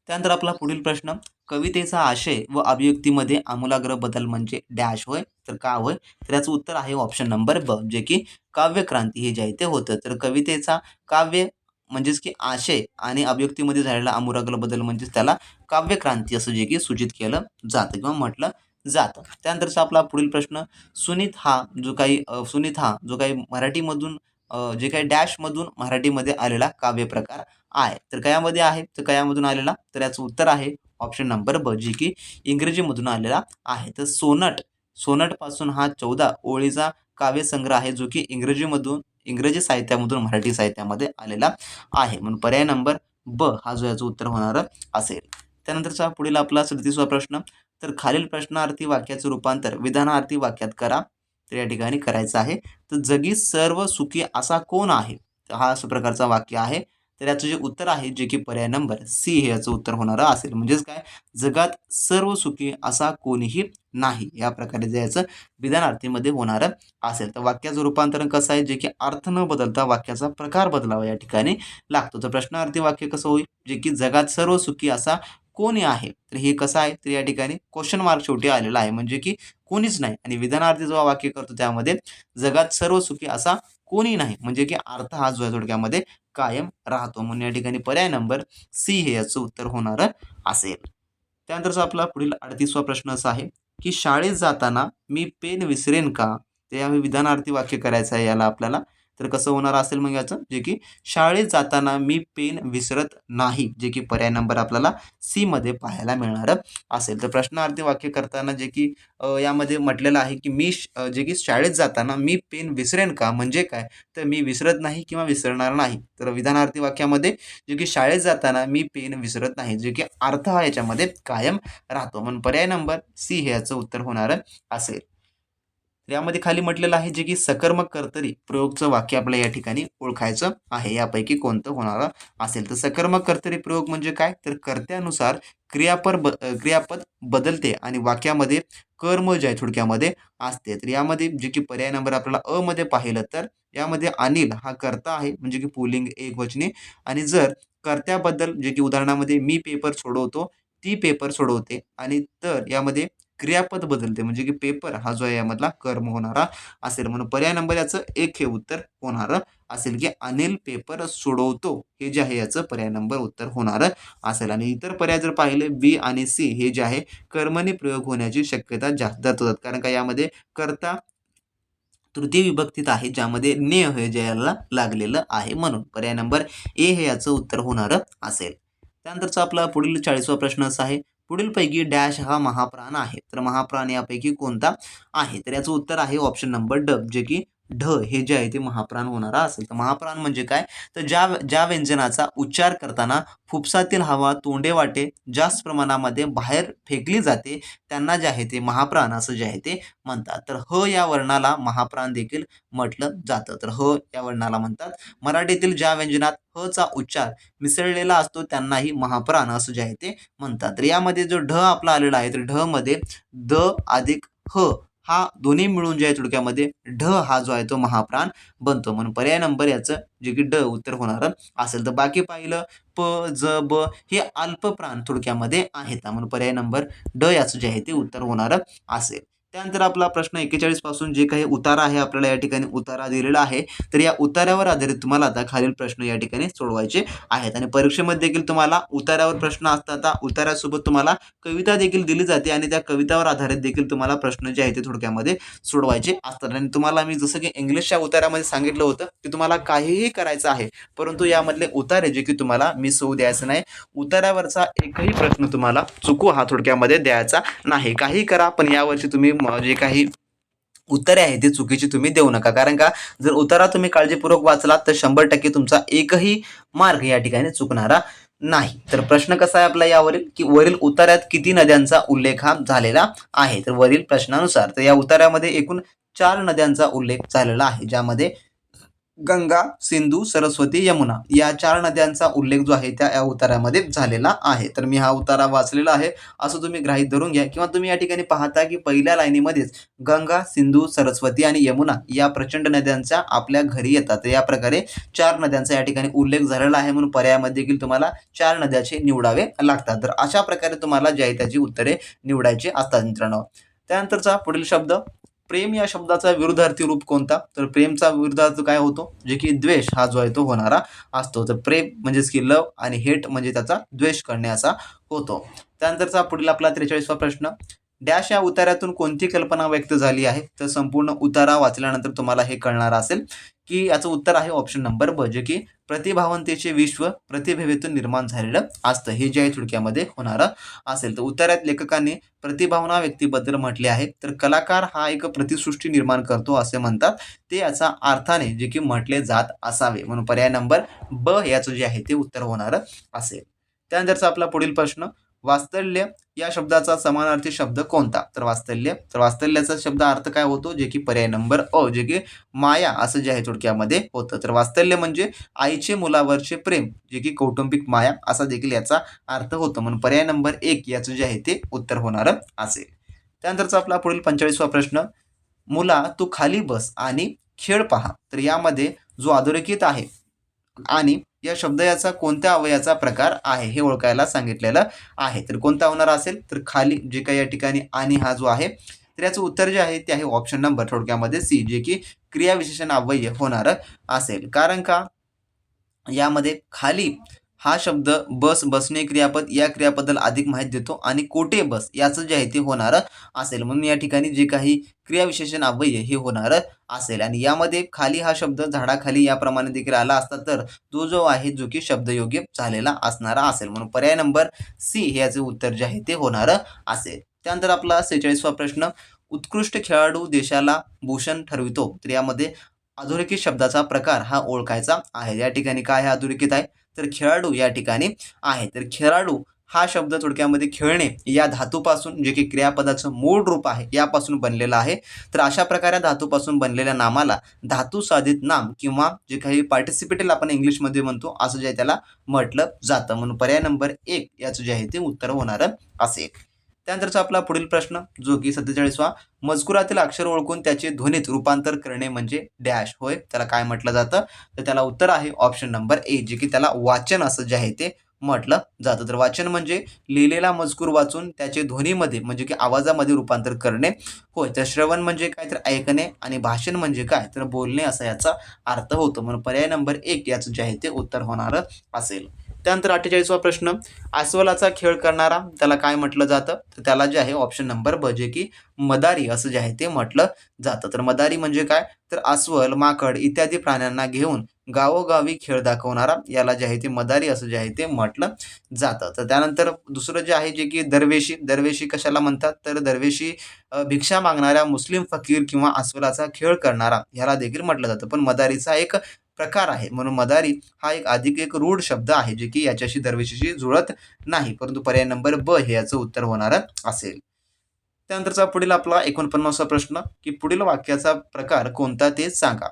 त्यानंतर आपला पुढील प्रश्न, कवितेचा आशय व अभिव्यक्तीमध्ये आमूलाग्र बदल म्हणजे डॅश होय, तर का होय? तर याचं उत्तर आहे ऑप्शन नंबर ब, जे की काव्यक्रांती हे जे आहे ते होतं. तर कवितेचा काव्य म्हणजेच की आशय आणि अभिव्यक्तीमध्ये झालेला आमूलाग्र बदल म्हणजेच त्याला काव्यक्रांती असं जे की सूचित केलं जातं किंवा म्हटलं जातं. त्यानंतरचा आपला पुढील प्रश्न, सुनीत हा जो काही मराठीमधून जे काही डॅशमधून मराठीमध्ये आलेला काव्यप्रकार आहे. तर कयामध्ये आहे? तर कयामधून आलेला? तर याचं उत्तर आहे ऑप्शन नंबर ब, जे की इंग्रजीमधून आलेला आहे. तर सोनटपासून हा 14 ओळीचा काव्यसंग्रह आहे, जो की इंग्रजी साहित्यामधून मराठी साहित्यामध्ये आलेला आहे. म्हणून पर्याय नंबर ब हा जो याचं उत्तर होणारं असेल. त्यानंतरचा पुढील आपला 37वा प्रश्न, तर खालील प्रश्नार्थी वाक्याचं रूपांतर विधानार्थी वाक्यात करा. तर या ठिकाणी करायचं आहे. तर जगी सर्व सुखी असा कोण आहे? तर हा अशा प्रकारचा वाक्य आहे. तर याचं जे उत्तर आहे, जे की पर्याय नंबर सी हे याचं उत्तर होणारं असेल. म्हणजेच काय? जगात सर्व सुखी असा कोणीही नाही. या प्रकारे जे याचं विधानार्थीमध्ये होणारं असेल. तर वाक्याचं रूपांतरण कसं आहे? जे की अर्थ न बदलता वाक्याचा प्रकार बदलावा या ठिकाणी लागतो. तर प्रश्नार्थी वाक्य कसं होईल? जे की जगात सर्व सुखी असा कोणी आहे? तर हे कसं आहे? तर या ठिकाणी क्वेश्चन मार्क शेवटी आलेला आहे. म्हणजे की कोणीच नाही. आणि विधानार्थी जेव्हा वाक्य करतो त्यामध्ये जगात सर्व सुखी असा कोणी नाही. म्हणजे की अर्थ हा जो आहे थोडक्यामध्ये कायम राहतो. म्हणून या ठिकाणी पर्याय नंबर सी हे याचं उत्तर होणारं असेल. त्यानंतरचा आपला पुढील 38वा प्रश्न असा आहे, की शाळेत जाताना मी पेन विसरेन का? तर यावेळी विधानार्थी वाक्य करायचं आहे याला आपल्याला. तर कसं होणार असेल मग याचं? जे की शाळेत जाताना मी पेन विसरत नाही, जे की पर्याय नंबर आपल्याला सी मध्ये पाहायला मिळणारं असेल. तर प्रश्नार्थी वाक्य करताना जे की यामध्ये म्हटलेलं आहे, की जे की शाळेत जाताना मी पेन विसरेन का? म्हणजे काय? तर मी विसरत नाही किंवा विसरणार नाही. तर विधानार्थी वाक्यामध्ये जे की शाळेत जाताना मी पेन विसरत नाही, जे की अर्थ हा याच्यामध्ये कायम राहतो. म्हणून पर्याय नंबर सी हे याचं उत्तर होणारं असेल. तर यामध्ये खाली म्हटलेलं आहे जे की सकर्मक कर्तरी प्रयोगचं वाक्य आपल्याला या ठिकाणी ओळखायचं आहे. यापैकी कोणतं होणारं असेल. तर सकर्मक कर्तरी प्रयोग म्हणजे काय, तर कर्त्यानुसार क्रियापद बदलते आणि वाक्यामध्ये कर्म जे आहे थोडक्यामध्ये असते. तर यामध्ये जे की पर्याय नंबर आपल्याला अ मध्ये पाहिलं तर यामध्ये अनिल हा कर्ता आहे म्हणजे की पुल्लिंग एकवचनी. आणि जर कर्त्याबद्दल जे की उदाहरणामध्ये मी पेपर सोडवतो, ती पेपर सोडवते आणि तर यामध्ये क्रियापद बदलते म्हणजे की पेपर हा जो आहे यामधला कर्म होणारा असेल. म्हणून पर्याय नंबर याचं एक हे उत्तर होणारं असेल की अनिल पेपर सोडवतो हे जे आहे याचं पर्याय नंबर उत्तर होणारं असेल. आणि इतर पर्याय जर पाहिले बी आणि सी हे जे आहे कर्मणी प्रयोग होण्याची शक्यता जास्त होतात. कारण का यामध्ये कर्ता तृतीय विभक्तीत आहे ज्यामध्ये ने हे जे याला लागलेलं आहे. म्हणून पर्याय नंबर ए हे याचं उत्तर होणारं असेल. त्यानंतरचा आपला पुढील 40वा प्रश्न असा आहे, पुढीलपैकी डॅश हा महाप्राण आहे. तर महाप्राण यापैकी कोणता आहे? तर याचं उत्तर आहे ऑप्शन नंबर ड, जे की ढ हे जे आहे ते महाप्राण होणारा असेल. तर महाप्राण म्हणजे काय, तर ज्या ज्या व्यंजनाचा उच्चार करताना फुफ्सातील हवा तोंडेवाटे जास्त प्रमाणामध्ये बाहेर फेकली जाते त्यांना जे आहे ते महाप्राण असं जे आहे ते म्हणतात. तर ह या वर्णाला महाप्राण देखील म्हटलं जातं. तर ह या वर्णाला म्हणतात. मराठीतील ज्या व्यंजनात ह चा उच्चार मिसळलेला असतो त्यांनाही महाप्राण असं जे आहे ते म्हणतात. तर यामध्ये जो ढ आपला आलेला आहे तर ढ मध्ये द अधिक ह हा दोन्ही मिळून जे आहे थोडक्यामध्ये ढ हा जो आहे तो महाप्राण बनतो. म्हणून पर्याय नंबर याचं जे की ड उत्तर होणार असेल. तर बाकी पाहिलं प ज ब हे अल्पप्राण थोडक्यामध्ये आहेत. म्हणून पर्याय नंबर ड याचं जे आहे ते उत्तर होणार असेल. त्यानंतर आपला प्रश्न 41 पासून जे काही उतारा आहे आपल्याला या ठिकाणी उतारा दिलेला आहे. तर या उतार्यावर आधारित तुम्हाला आता खालील प्रश्न या ठिकाणी सोडवायचे आहेत. आणि परीक्षेमध्ये देखील तुम्हाला उतार्यावर प्रश्न असतात. उतार्यासोबत तुम्हाला कविता देखील दिली जाते आणि त्या कवितावर आधारित देखील तुम्हाला प्रश्न जे आहेत ते थोडक्यामध्ये सोडवायचे असतात. आणि तुम्हाला मी जसं की इंग्लिशच्या उतार्यामध्ये सांगितलं होतं की तुम्हाला काहीही करायचं आहे, परंतु यामधले उतारे जे की तुम्हाला मिस होऊ द्यायचं नाही. उतार्यावरचा एकही प्रश्न तुम्हाला चुकू हा थोडक्यामध्ये द्यायचा नाही. काही करा पण यावर्षी तुम्ही जे काही उत्तरे आहे ती चुकीची तुम्ही देऊ नका. कारण का जर उतारा तुम्ही काळजीपूर्वक वाचलात तर 100% तुमचा एकही मार्क या ठिकाणी चुकणारा नाही. तर प्रश्न कसा आहे आपला यावरील की वरील उतार्यात किती नद्यांचा उल्लेख हा झालेला आहे. तर वरील प्रश्नानुसार तर या उतार्यामध्ये एकूण 4 नद्यांचा उल्लेख झालेला आहे, ज्यामध्ये गंगा, सिंधू, सरस्वती, यमुना या 4 नद्यांचा उल्लेख जो आहे त्या या उतारामध्ये झालेला आहे. तर मी हा उतारा वाचलेला आहे असं तुम्ही गृहीत धरून घ्या. किंवा तुम्ही या ठिकाणी पाहता की पहिल्या लाईनीमध्येच गंगा, सिंधू, सरस्वती आणि यमुना या प्रचंड नद्यांच्या आपल्या घरी येतात. तर या प्रकारे 4 नद्यांचा या ठिकाणी उल्लेख झालेला आहे. म्हणून पर्यायामध्ये देखील तुम्हाला 4 नद्याचे निवडावे लागतात. तर अशा प्रकारे तुम्हाला जे आहे त्याची उत्तरे निवडायची असतात मित्रांनो. त्यानंतरचा पुढील शब्द प्रेम या शब्दाचा विरुद्धार्थी रूप कोणता? तर प्रेमचा विरुद्धार्थ काय होतो, जे की द्वेष हा जो आहे तो होणारा असतो. तर प्रेम म्हणजेच की लव आणि हेट म्हणजे त्याचा द्वेष करण्याचा होतो. त्यानंतरचा पुढील आपला 43वा प्रश्न, डॅश या उतार्यातून कोणती कल्पना व्यक्त झाली आहे? तर संपूर्ण उतारा वाचल्यानंतर तुम्हाला हे कळणार असेल की याचं उत्तर आहे ऑप्शन नंबर ब, जे की प्रतिभावंतेचे विश्व प्रतिभेतून निर्माण झालेलं असतं. हे जे आहे थोडक्यामध्ये होणारं असेल. तर उतार्यात लेखकांनी प्रतिभावना व्यक्तीबद्दल म्हटले आहे. तर कलाकार हा एक प्रतिसृष्टी निर्माण करतो असे म्हणतात. ते याचा अर्थाने जे की म्हटले जात असावे. म्हणून पर्याय नंबर ब याचं जे आहे ते उत्तर होणारं असेल. त्यानंतरचा आपला पुढील प्रश्न, वात्सल्य या शब्दाचा समानार्थी शब्द कोणता? तर वात्सल्य, तर वात्सल्याचा शब्द अर्थ काय होतो, जे की पर्याय नंबर अ, जे की माया असं जे आहे थोडक्यामध्ये होतं. तर वात्सल्य म्हणजे आईचे मुलावरचे प्रेम, जे की कौटुंबिक माया असा देखील याचा अर्थ होतो. म्हणून पर्याय नंबर 1 याचं जे आहे ते उत्तर होणारं असेल. त्यानंतरचा आपला पुढील 45वा प्रश्न, मुला तू खाली बस आणि खेळ पहा. तर यामध्ये जो अधोरेखित आहे आणि या शब्द याचा कोणत्या अवयवाचा प्रकार आहे हे ओळखायला सांगितलेलं आहे. तर कोणता होणार असेल, तर खाली जे काही या ठिकाणी आणि हा जो आहे तर याचं उत्तर जे आहे ते आहे ऑप्शन नंबर थोडक्यामध्ये सी, जे की क्रियाविशेषण अव्यय होणार असेल. कारण का यामध्ये खाली हा शब्द बस, बसणे क्रियापद या क्रियापदाला अधिक माहिती देतो आणि कोठे बस याचं जे आहे ते होणारं असेल. म्हणून या ठिकाणी जे काही क्रियाविशेषण अव्यय हे होणारं असेल. आणि यामध्ये खाली हा शब्द झाडाखाली याप्रमाणे देखील आला असता तर तो जो आहे जो की शब्दयोग्य झालेला असणारा असेल. म्हणून पर्याय नंबर सी हे याचे उत्तर जे आहे ते होणारं असेल. त्यानंतर आपला 46वा प्रश्न, उत्कृष्ट खेळाडू देशाला भूषण ठरवितो. तर यामध्ये अधोरेखित शब्दाचा प्रकार हा ओळखायचा आहे. या ठिकाणी काय हा अधोरेखित आहे, तर खेळाडू या ठिकाणी आहे. तर खेळाडू हा शब्द थोडक्यामध्ये खेळणे या धातूपासून जे की क्रियापदाचं मूळ रूप आहे यापासून बनलेला आहे. तर अशा प्रकारे धातूपासून बनलेल्या नामाला धातू साधित नाम किंवा जे काही पार्टिसिपेटल आपण इंग्लिशमध्ये म्हणतो असं जे आहे त्याला म्हटलं जातं. म्हणून पर्याय नंबर 1 याचं जे आहे ते उत्तर होणारं असेल. त्यानंतरचा आपला पुढील प्रश्न जो की 47वा, मजकुरातील अक्षर ओळखून त्याचे ध्वनीत रूपांतर करणे म्हणजे डॅश होय. त्याला काय म्हटलं जातं? तर त्याला उत्तर आहे ऑप्शन नंबर ए, जे की त्याला वाचन असं जे आहे ते म्हटलं जातं. तर वाचन म्हणजे लिहिलेला मजकूर वाचून त्याचे ध्वनीमध्ये म्हणजे की आवाजामध्ये रूपांतर करणे होय. तर श्रवण म्हणजे काय तर ऐकणे आणि भाषण म्हणजे काय तर बोलणे असा याचा अर्थ होतो. म्हणून पर्याय नंबर 1 याचं जे आहे ते उत्तर होणारं असेल. त्यानंतर 48वा प्रश्न, अस्वलाचा खेळ करणारा त्याला काय म्हटलं जातं? तर त्याला जे आहे ऑप्शन नंबर ब, जे की मदारी असं जे आहे ते म्हटलं जातं. तर मदारी म्हणजे काय तर अस्वल, माकड इत्यादी प्राण्यांना घेऊन गावोगावी खेळ दाखवणारा याला जे आहे ते मदारी असं जे आहे ते म्हटलं जातं. तर त्यानंतर दुसरं जे आहे जे की दरवेशी. दरवेशी कशाला म्हणतात? तर दरवेशी भिक्षा मागणाऱ्या मुस्लिम फकीर किंवा अस्वलाचा खेळ करणारा ह्याला देखील म्हटलं जातं. पण मदारीचा एक प्रकार आहे. म्हणून मदारी हा एक अधिक एक रूढ शब्द आहे, जे की याच्याशी दरवेशीशी जुळत नाही. परंतु पर्याय नंबर ब हे याचं उत्तर होणारं असेल. त्यानंतरचा पुढील आपला 49वा प्रश्न, की पुढील वाक्याचा प्रकार कोणता ते सांगा.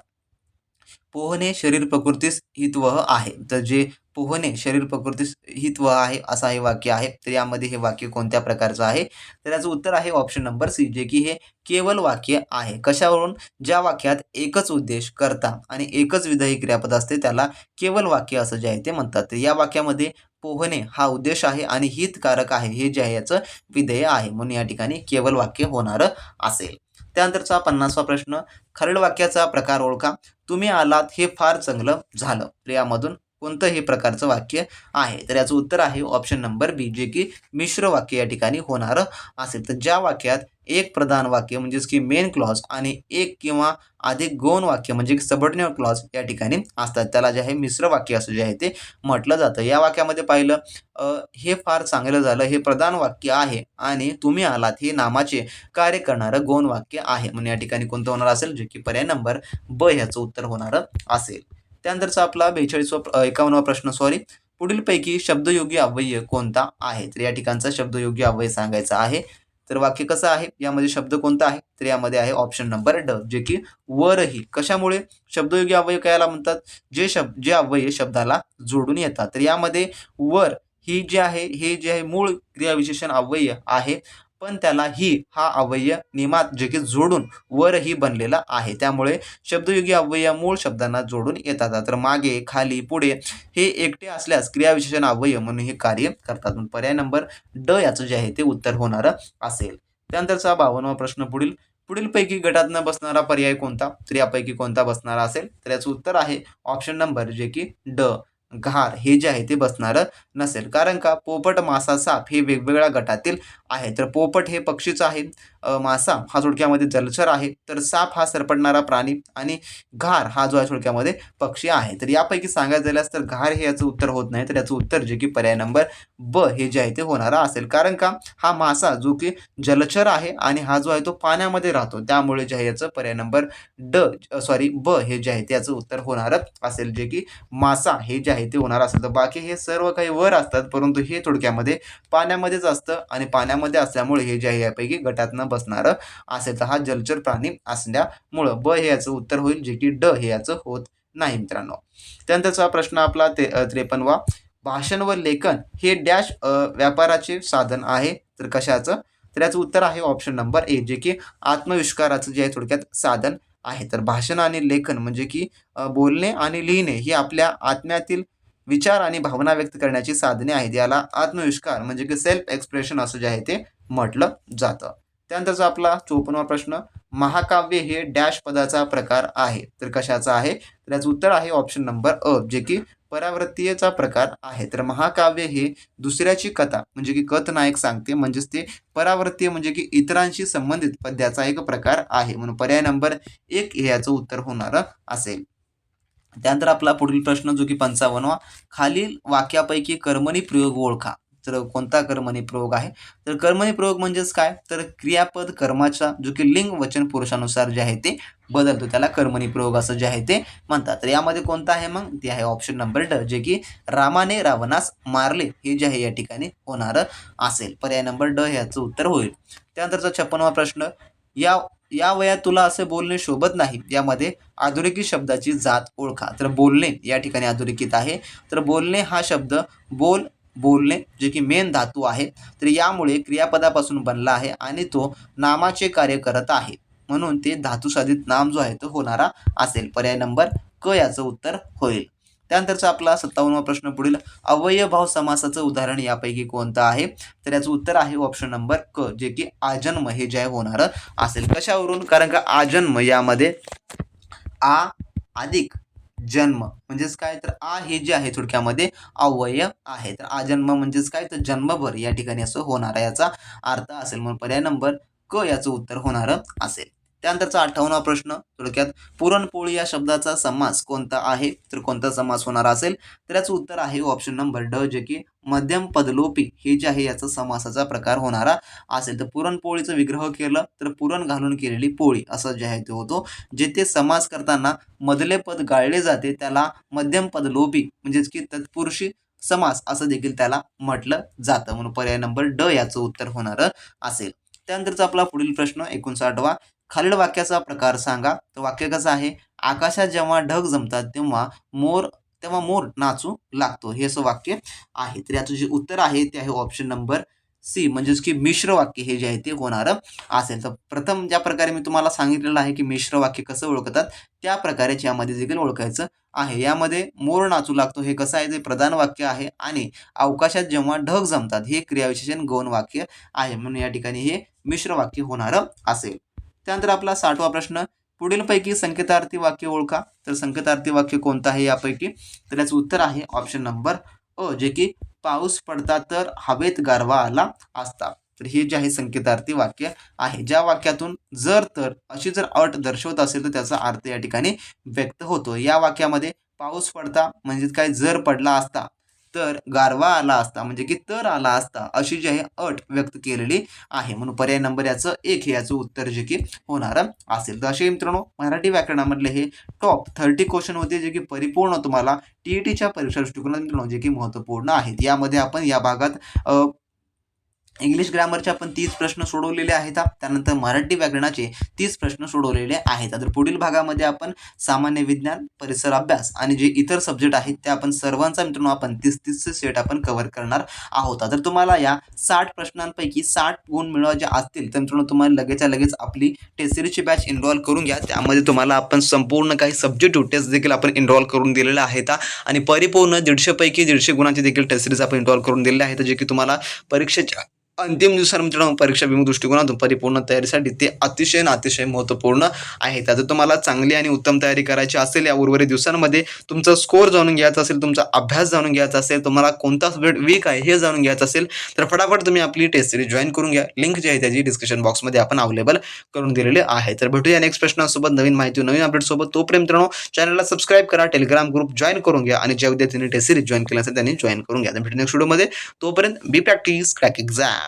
पोहणे शरीर प्रकृतीस हितवह आहे. तर जे पोहणे शरीर प्रकृतीस हितवह आहे असं हे वाक्य आहे. तर यामध्ये हे वाक्य कोणत्या प्रकारचं आहे? तर याचं उत्तर आहे ऑप्शन नंबर सी, जे की हे केवळ वाक्य आहे. कशावरून? ज्या वाक्यात एकच उद्देश, कर्ता आणि एकच विधायी क्रियापद असते त्याला केवळ वाक्य असं जे आहे ते म्हणतात. तर या वाक्यामध्ये पोहणे हा उद्देश आहे आणि हितकारक आहे हे जे आहे याचं विधेय आहे. म्हणून या ठिकाणी केवळ वाक्य होणारं असेल. त्यानंतरचा 50वा प्रश्न, खालील वाक्याचा प्रकार ओळखा. तुम्ही आलात हे फार चांगलं झालं. तर यामधून कोणतं हे प्रकारचं वाक्य आहे? तर याचं उत्तर आहे ऑप्शन नंबर बी, जे की मिश्र वाक्य या ठिकाणी होणारं असेल. तर ज्या वाक्यात एक प्रधान वाक्य म्हणजेच की मेन क्लॉज आणि एक किंवा अधिक गौण वाक्य म्हणजे सबऑर्डिनेट क्लॉज या ठिकाणी असतात त्याला जे आहे मिश्र वाक्य असं जे आहे ते म्हटलं जातं. या वाक्यामध्ये पाहिलं हे फार चांगलं झालं हे प्रधान वाक्य आहे आणि तुम्ही आलात हे नामाचे कार्य करणारं गौण वाक्य आहे. म्हणून या ठिकाणी कोणतं होणार असेल? जे की पर्याय नंबर ब ह्याचं उत्तर होणारं असेल. त्यानंतरचा आपला 51वा प्रश्न पुढीलपैकी शब्दयोगी अव्यय कोणता आहे? तर या ठिकाणचा शब्दयोगी अव्यय सांगायचा आहे. तर वाक्य कसं आहे? यामध्ये शब्द कोणता आहे? तर यामध्ये आहे ऑप्शन नंबर ड, जे की वरही. कशामुळे? शब्दयोगी अव्यय कायला म्हणतात? जे अव्यय शब्दाला जोडून येतात. तर यामध्ये वर ही जे आहे हे जे आहे मूळ क्रियाविशेषण अव्यय आहे. पण त्याला ही हा अव्यय निमात जे की जोडून वरही बनलेला आहे. त्यामुळे शब्दयोगी अव्यय मूळ शब्दांना जोडून येतात. तर मागे, खाली, पुढे हे एकटे असल्यास क्रियाविशेषण अव्यय म्हणून हे कार्य करतात. म्हणून पर्याय नंबर ड याचं जे आहे ते उत्तर होणारं असेल. त्यानंतरचा 52वा प्रश्न पुढीलपैकी गटात न बसणारा पर्याय कोणता? तर यापैकी कोणता बसणारा असेल? तर याचं उत्तर आहे ऑप्शन नंबर जे की ड, घार हे जे आहे ते बसणारं नसेल. कारण का? पोपट, मासा, साप हे वेगवेगळ्या गटातील आहे. तर पोपट हे पक्षीचं आहे, मासा हा थोडक्यामध्ये जलचर आहे, तर साप हा सरपटणारा प्राणी आणि घार हा जो आहे थोडक्यामध्ये पक्षी आहे. तर यापैकी सांगायचं झाल्यास तर घार हे याचं उत्तर होत नाही. तर याचं उत्तर जे की पर्याय नंबर ब हे जे आहे ते होणारा असेल. कारण का? हा मासा जो की जलचर आहे आणि हा जो आहे तो पाण्यामध्ये राहतो. त्यामुळे जे आहे याचं पर्याय नंबर ब हे जे आहे ते याचं उत्तर होणारं असेल, जे की मासा हे जे आहे ते होणार असेल. तर बाकी हे सर्व काही वर असतात, परंतु हे थोडक्यामध्ये पाण्यामध्येच असतं आणि पाण्यामध्ये असल्यामुळे हे जे आहे यापैकी गटात न बसणारं असेल. तर हा जलचर प्राणी असल्यामुळं ब हे याचं उत्तर होईल, जे की ड हे याचं होत नाही मित्रांनो. त्यानंतरचा प्रश्न आपला 53वा, भाषण व लेखन हे डॅश व्यापाराचे साधन आहे. तर कशाचं? तर याचं उत्तर आहे ऑप्शन नंबर ए, जे की आत्मविष्काराचं जे आहे थोडक्यात साधन आहे. तर भाषण आणि लेखन म्हणजे की बोलणे आणि लिहिणे ही आपल्या आत्म्यातील विचार आणि भावना व्यक्त करण्याची साधने आहेत. याला आत्मविष्कार म्हणजे की सेल्फ एक्सप्रेशन असं जे आहे ते म्हटलं जातं. त्यानंतरचा आपला 54वा प्रश्न, महाकाव्य हे डॅश पदाचा प्रकार आहे. तर कशाचा आहे? तर याचं उत्तर आहे ऑप्शन नंबर अ, जे की परावृत्तीयचा प्रकार आहे. तर महाकाव्य हे दुसऱ्याची कथा म्हणजे की कथनायक सांगते, म्हणजेच ते परावृत्तीय म्हणजे की इतरांशी संबंधित पद्याचा एक प्रकार आहे. म्हणून पर्याय नंबर 1 हे याचं उत्तर होणारं असेल. त्यानंतर आपला पुढील प्रश्न जो की 55वा, खालील वाक्यापैकी कर्मणी प्रयोग ओळखा. तर कोणता कर्मणी प्रयोग आहे, तर कर्मणी प्रयोग म्हणजेच काय, तर क्रियापद कर्माचा जो की लिंग वचन पुरुषानुसार जे आहे ते बदलतो त्याला कर्मणी प्रयोग असं जे आहे ते म्हणतात. तर यामध्ये कोणता आहे मग, ते आहे ऑप्शन नंबर ड, जे की रामाने रावणास मारले हे जे आहे या ठिकाणी होणार असेल. पर्याय नंबर ड याचं उत्तर होईल. त्यानंतरचा 56वा प्रश्न, या या वयात तुला असे बोलणे शोभत नाही, यामध्ये अधोरेखित शब्दाची जात ओळखा. तर बोलणे या ठिकाणी अधोरेखित आहे. तर बोलणे हा शब्द बोलणे जे की मेन धातू आहे, तर यामुळे क्रियापदापासून बनला आहे आणि तो नामाचे कार्य करत आहे, म्हणून ते धातुसाधित नाम जो आहे तो होणारा असेल. पर्याय नंबर क याचं उत्तर होईल. त्यानंतरचा आपला 57वा प्रश्न पुढील, अव्ययभाव समासाचं उदाहरण यापैकी कोणतं आहे, तर याचं उत्तर आहे ऑप्शन नंबर क, जे की आजन्म हे जे आहे होणार असेल. कशावरून, कारण का आजन्म यामध्ये आ अधिक जन्म म्हणजेच काय, तर आ हे जे आहे थोडक्यामध्ये अव्यय आहे, तर आजन्म म्हणजेच काय, तर जन्मभर या ठिकाणी असं होणार याचा अर्थ असेल, म्हणून पर्याय नंबर क याचं उत्तर होणार असेल. त्यानंतरचा 58वा प्रश्न, थोडक्यात पुरणपोळी या शब्दाचा समास कोणता आहे, तर कोणता समास होणार असेल, तर याचं उत्तर आहे ऑप्शन नंबर ड, जे की मध्यम पदलोपी हे जे आहे याचा समासाचा प्रकार होणारा असेल. तर पुरणपोळीचं विग्रह केलं तर पुरण घालून केलेली पोळी असं जे आहे ते होतो. जेथे समास करताना मधले पद गाळले जाते त्याला मध्यम पदलोपी म्हणजेच की तत्पुरुषी समास असं देखील त्याला म्हटलं जातं, म्हणून पर्याय नंबर ड याचं उत्तर होणार असेल. त्यानंतरचा आपला पुढील प्रश्न 59वा, खालील वाक्याचा प्रकार सांगा. तर वाक्य कसं आहे, आकाशात जेव्हा ढग जमतात तेव्हा मोर नाचू लागतो, हे असं वाक्य आहे. तर याचं जे उत्तर आहे ते आहे ऑप्शन नंबर सी, म्हणजेच की मिश्र वाक्य हे जे आहे ते होणार असेल. तर प्रथम ज्या प्रकारे मी तुम्हाला सांगितलेलं आहे की मिश्र वाक्य कसं ओळखतात, त्या प्रकारेच यामध्ये देखील ओळखायचं आहे. यामध्ये मोर नाचू लागतो हे कसं आहे, ते प्रधान वाक्य आहे आणि अवकाशात जेव्हा ढग जमतात हे क्रियाविशेषण गौण वाक्य आहे, म्हणून या ठिकाणी हे मिश्र वाक्य होणार असेल. त्यानंतर आपला 60वा प्रश्न, पुढीलपैकी संकेतार्थी वाक्य ओळखा. तर संकेतार्थी वाक्य कोणतं आहे यापैकी, तर याचं उत्तर आहे ऑप्शन नंबर अ, जे की पाऊस पडता तर हवेत गारवा आला असता. तर हे जे आहे संकेतार्थी वाक्य आहे. ज्या वाक्यातून जर तर अशी जर अट दर्शवत असेल तर त्याचा अर्थ या ठिकाणी व्यक्त होतो. या वाक्यामध्ये पाऊस पडता म्हणजे काय, जर पडला असता तर गारवा आला असता म्हणजे की तर आला असता अशी जी आहे अट व्यक्त केलेली आहे, म्हणून पर्याय नंबर याचं 1 हे याचं उत्तर जे की होणार असेल. तर असे मित्रांनो मराठी व्याकरणामधले हे टॉप 30 क्वेश्चन होते जे की परिपूर्ण तुम्हाला टीईटीच्या परीक्षा दृष्टिकोनातून जे की महत्त्वपूर्ण आहेत. यामध्ये आपण या भागात इंग्लिश ग्रामरचे आपण 30 प्रश्न सोडवलेले आहेत. त्यानंतर मराठी व्याकरणाचे 30 प्रश्न सोडवलेले आहेत. तर पुढील भागामध्ये आपण सामान्य विज्ञान, परिसर अभ्यास आणि जे इतर सब्जेक्ट आहेत ते आपण सर्वांचा मित्रांनो आपण 30-30 सेट आपण कव्हर करणार आहोत. तर तुम्हाला या 60 प्रश्नांपैकी 60 गुण मिळवायचे असतील तर मित्रांनो तुम्हाला लगेचच्या लगेच आपली टेस्ट सिरीजची बॅच इनरोल करून घ्या. त्यामध्ये तुम्हाला आपण संपूर्ण काही सब्जेक्ट टेस्ट देखील आपण इनरोल करून दिलेले आहेत आणि परिपूर्ण 150 पैकी 150 गुणांची देखील टेस्ट सिरीज आपण इनरोल करून दिलेले आहेत, जे की तुम्हाला परीक्षेच्या अंतिम दिवसाला मित्रांनो परीक्षा विमुख दृष्टिकोनातून परिपूर्ण तयारीसाठी ते अतिशय महत्त्वपूर्ण आहे. तर तुम्हाला चांगली आणि उत्तम तयारी करायची असेल या उर्वरित दिवसांमध्ये, तुमचा स्कोर जाणून घ्यायचा असेल, तुमचा अभ्यास जाणून घ्यायचा असेल, तुम्हाला कोणता सब्जेक्ट वीक आहे हे जाणून घ्यायचं असेल तर फटाफट तुम्ही आपली टेस्ट सिरीज जॉईन करून घ्या. लिंक जी आहे त्याची डिस्क्रिप्शन बॉक्समध्ये आपण अवेलेबल करून दिलेले आहे. तर भेटूया नेक्स्ट प्रश्नासोबत, नवीन माहिती, नवीन अपडेटसोबत. तोपर्यंत मित्रांनो चॅनलला सबस्क्राईब करा, टेलिग्राम ग्रुप जॉईन करून घ्या आणि ज्या विद्यार्थ्यांनी टेस्ट सिरीज जॉईन केली असेल त्यांनी जॉईन करून घ्या. तर भेटू नेक्स्ट व्हिडिओमध्ये. तोपर्यंत बी प्रॅक्टिस क्रॅक एक्झाम.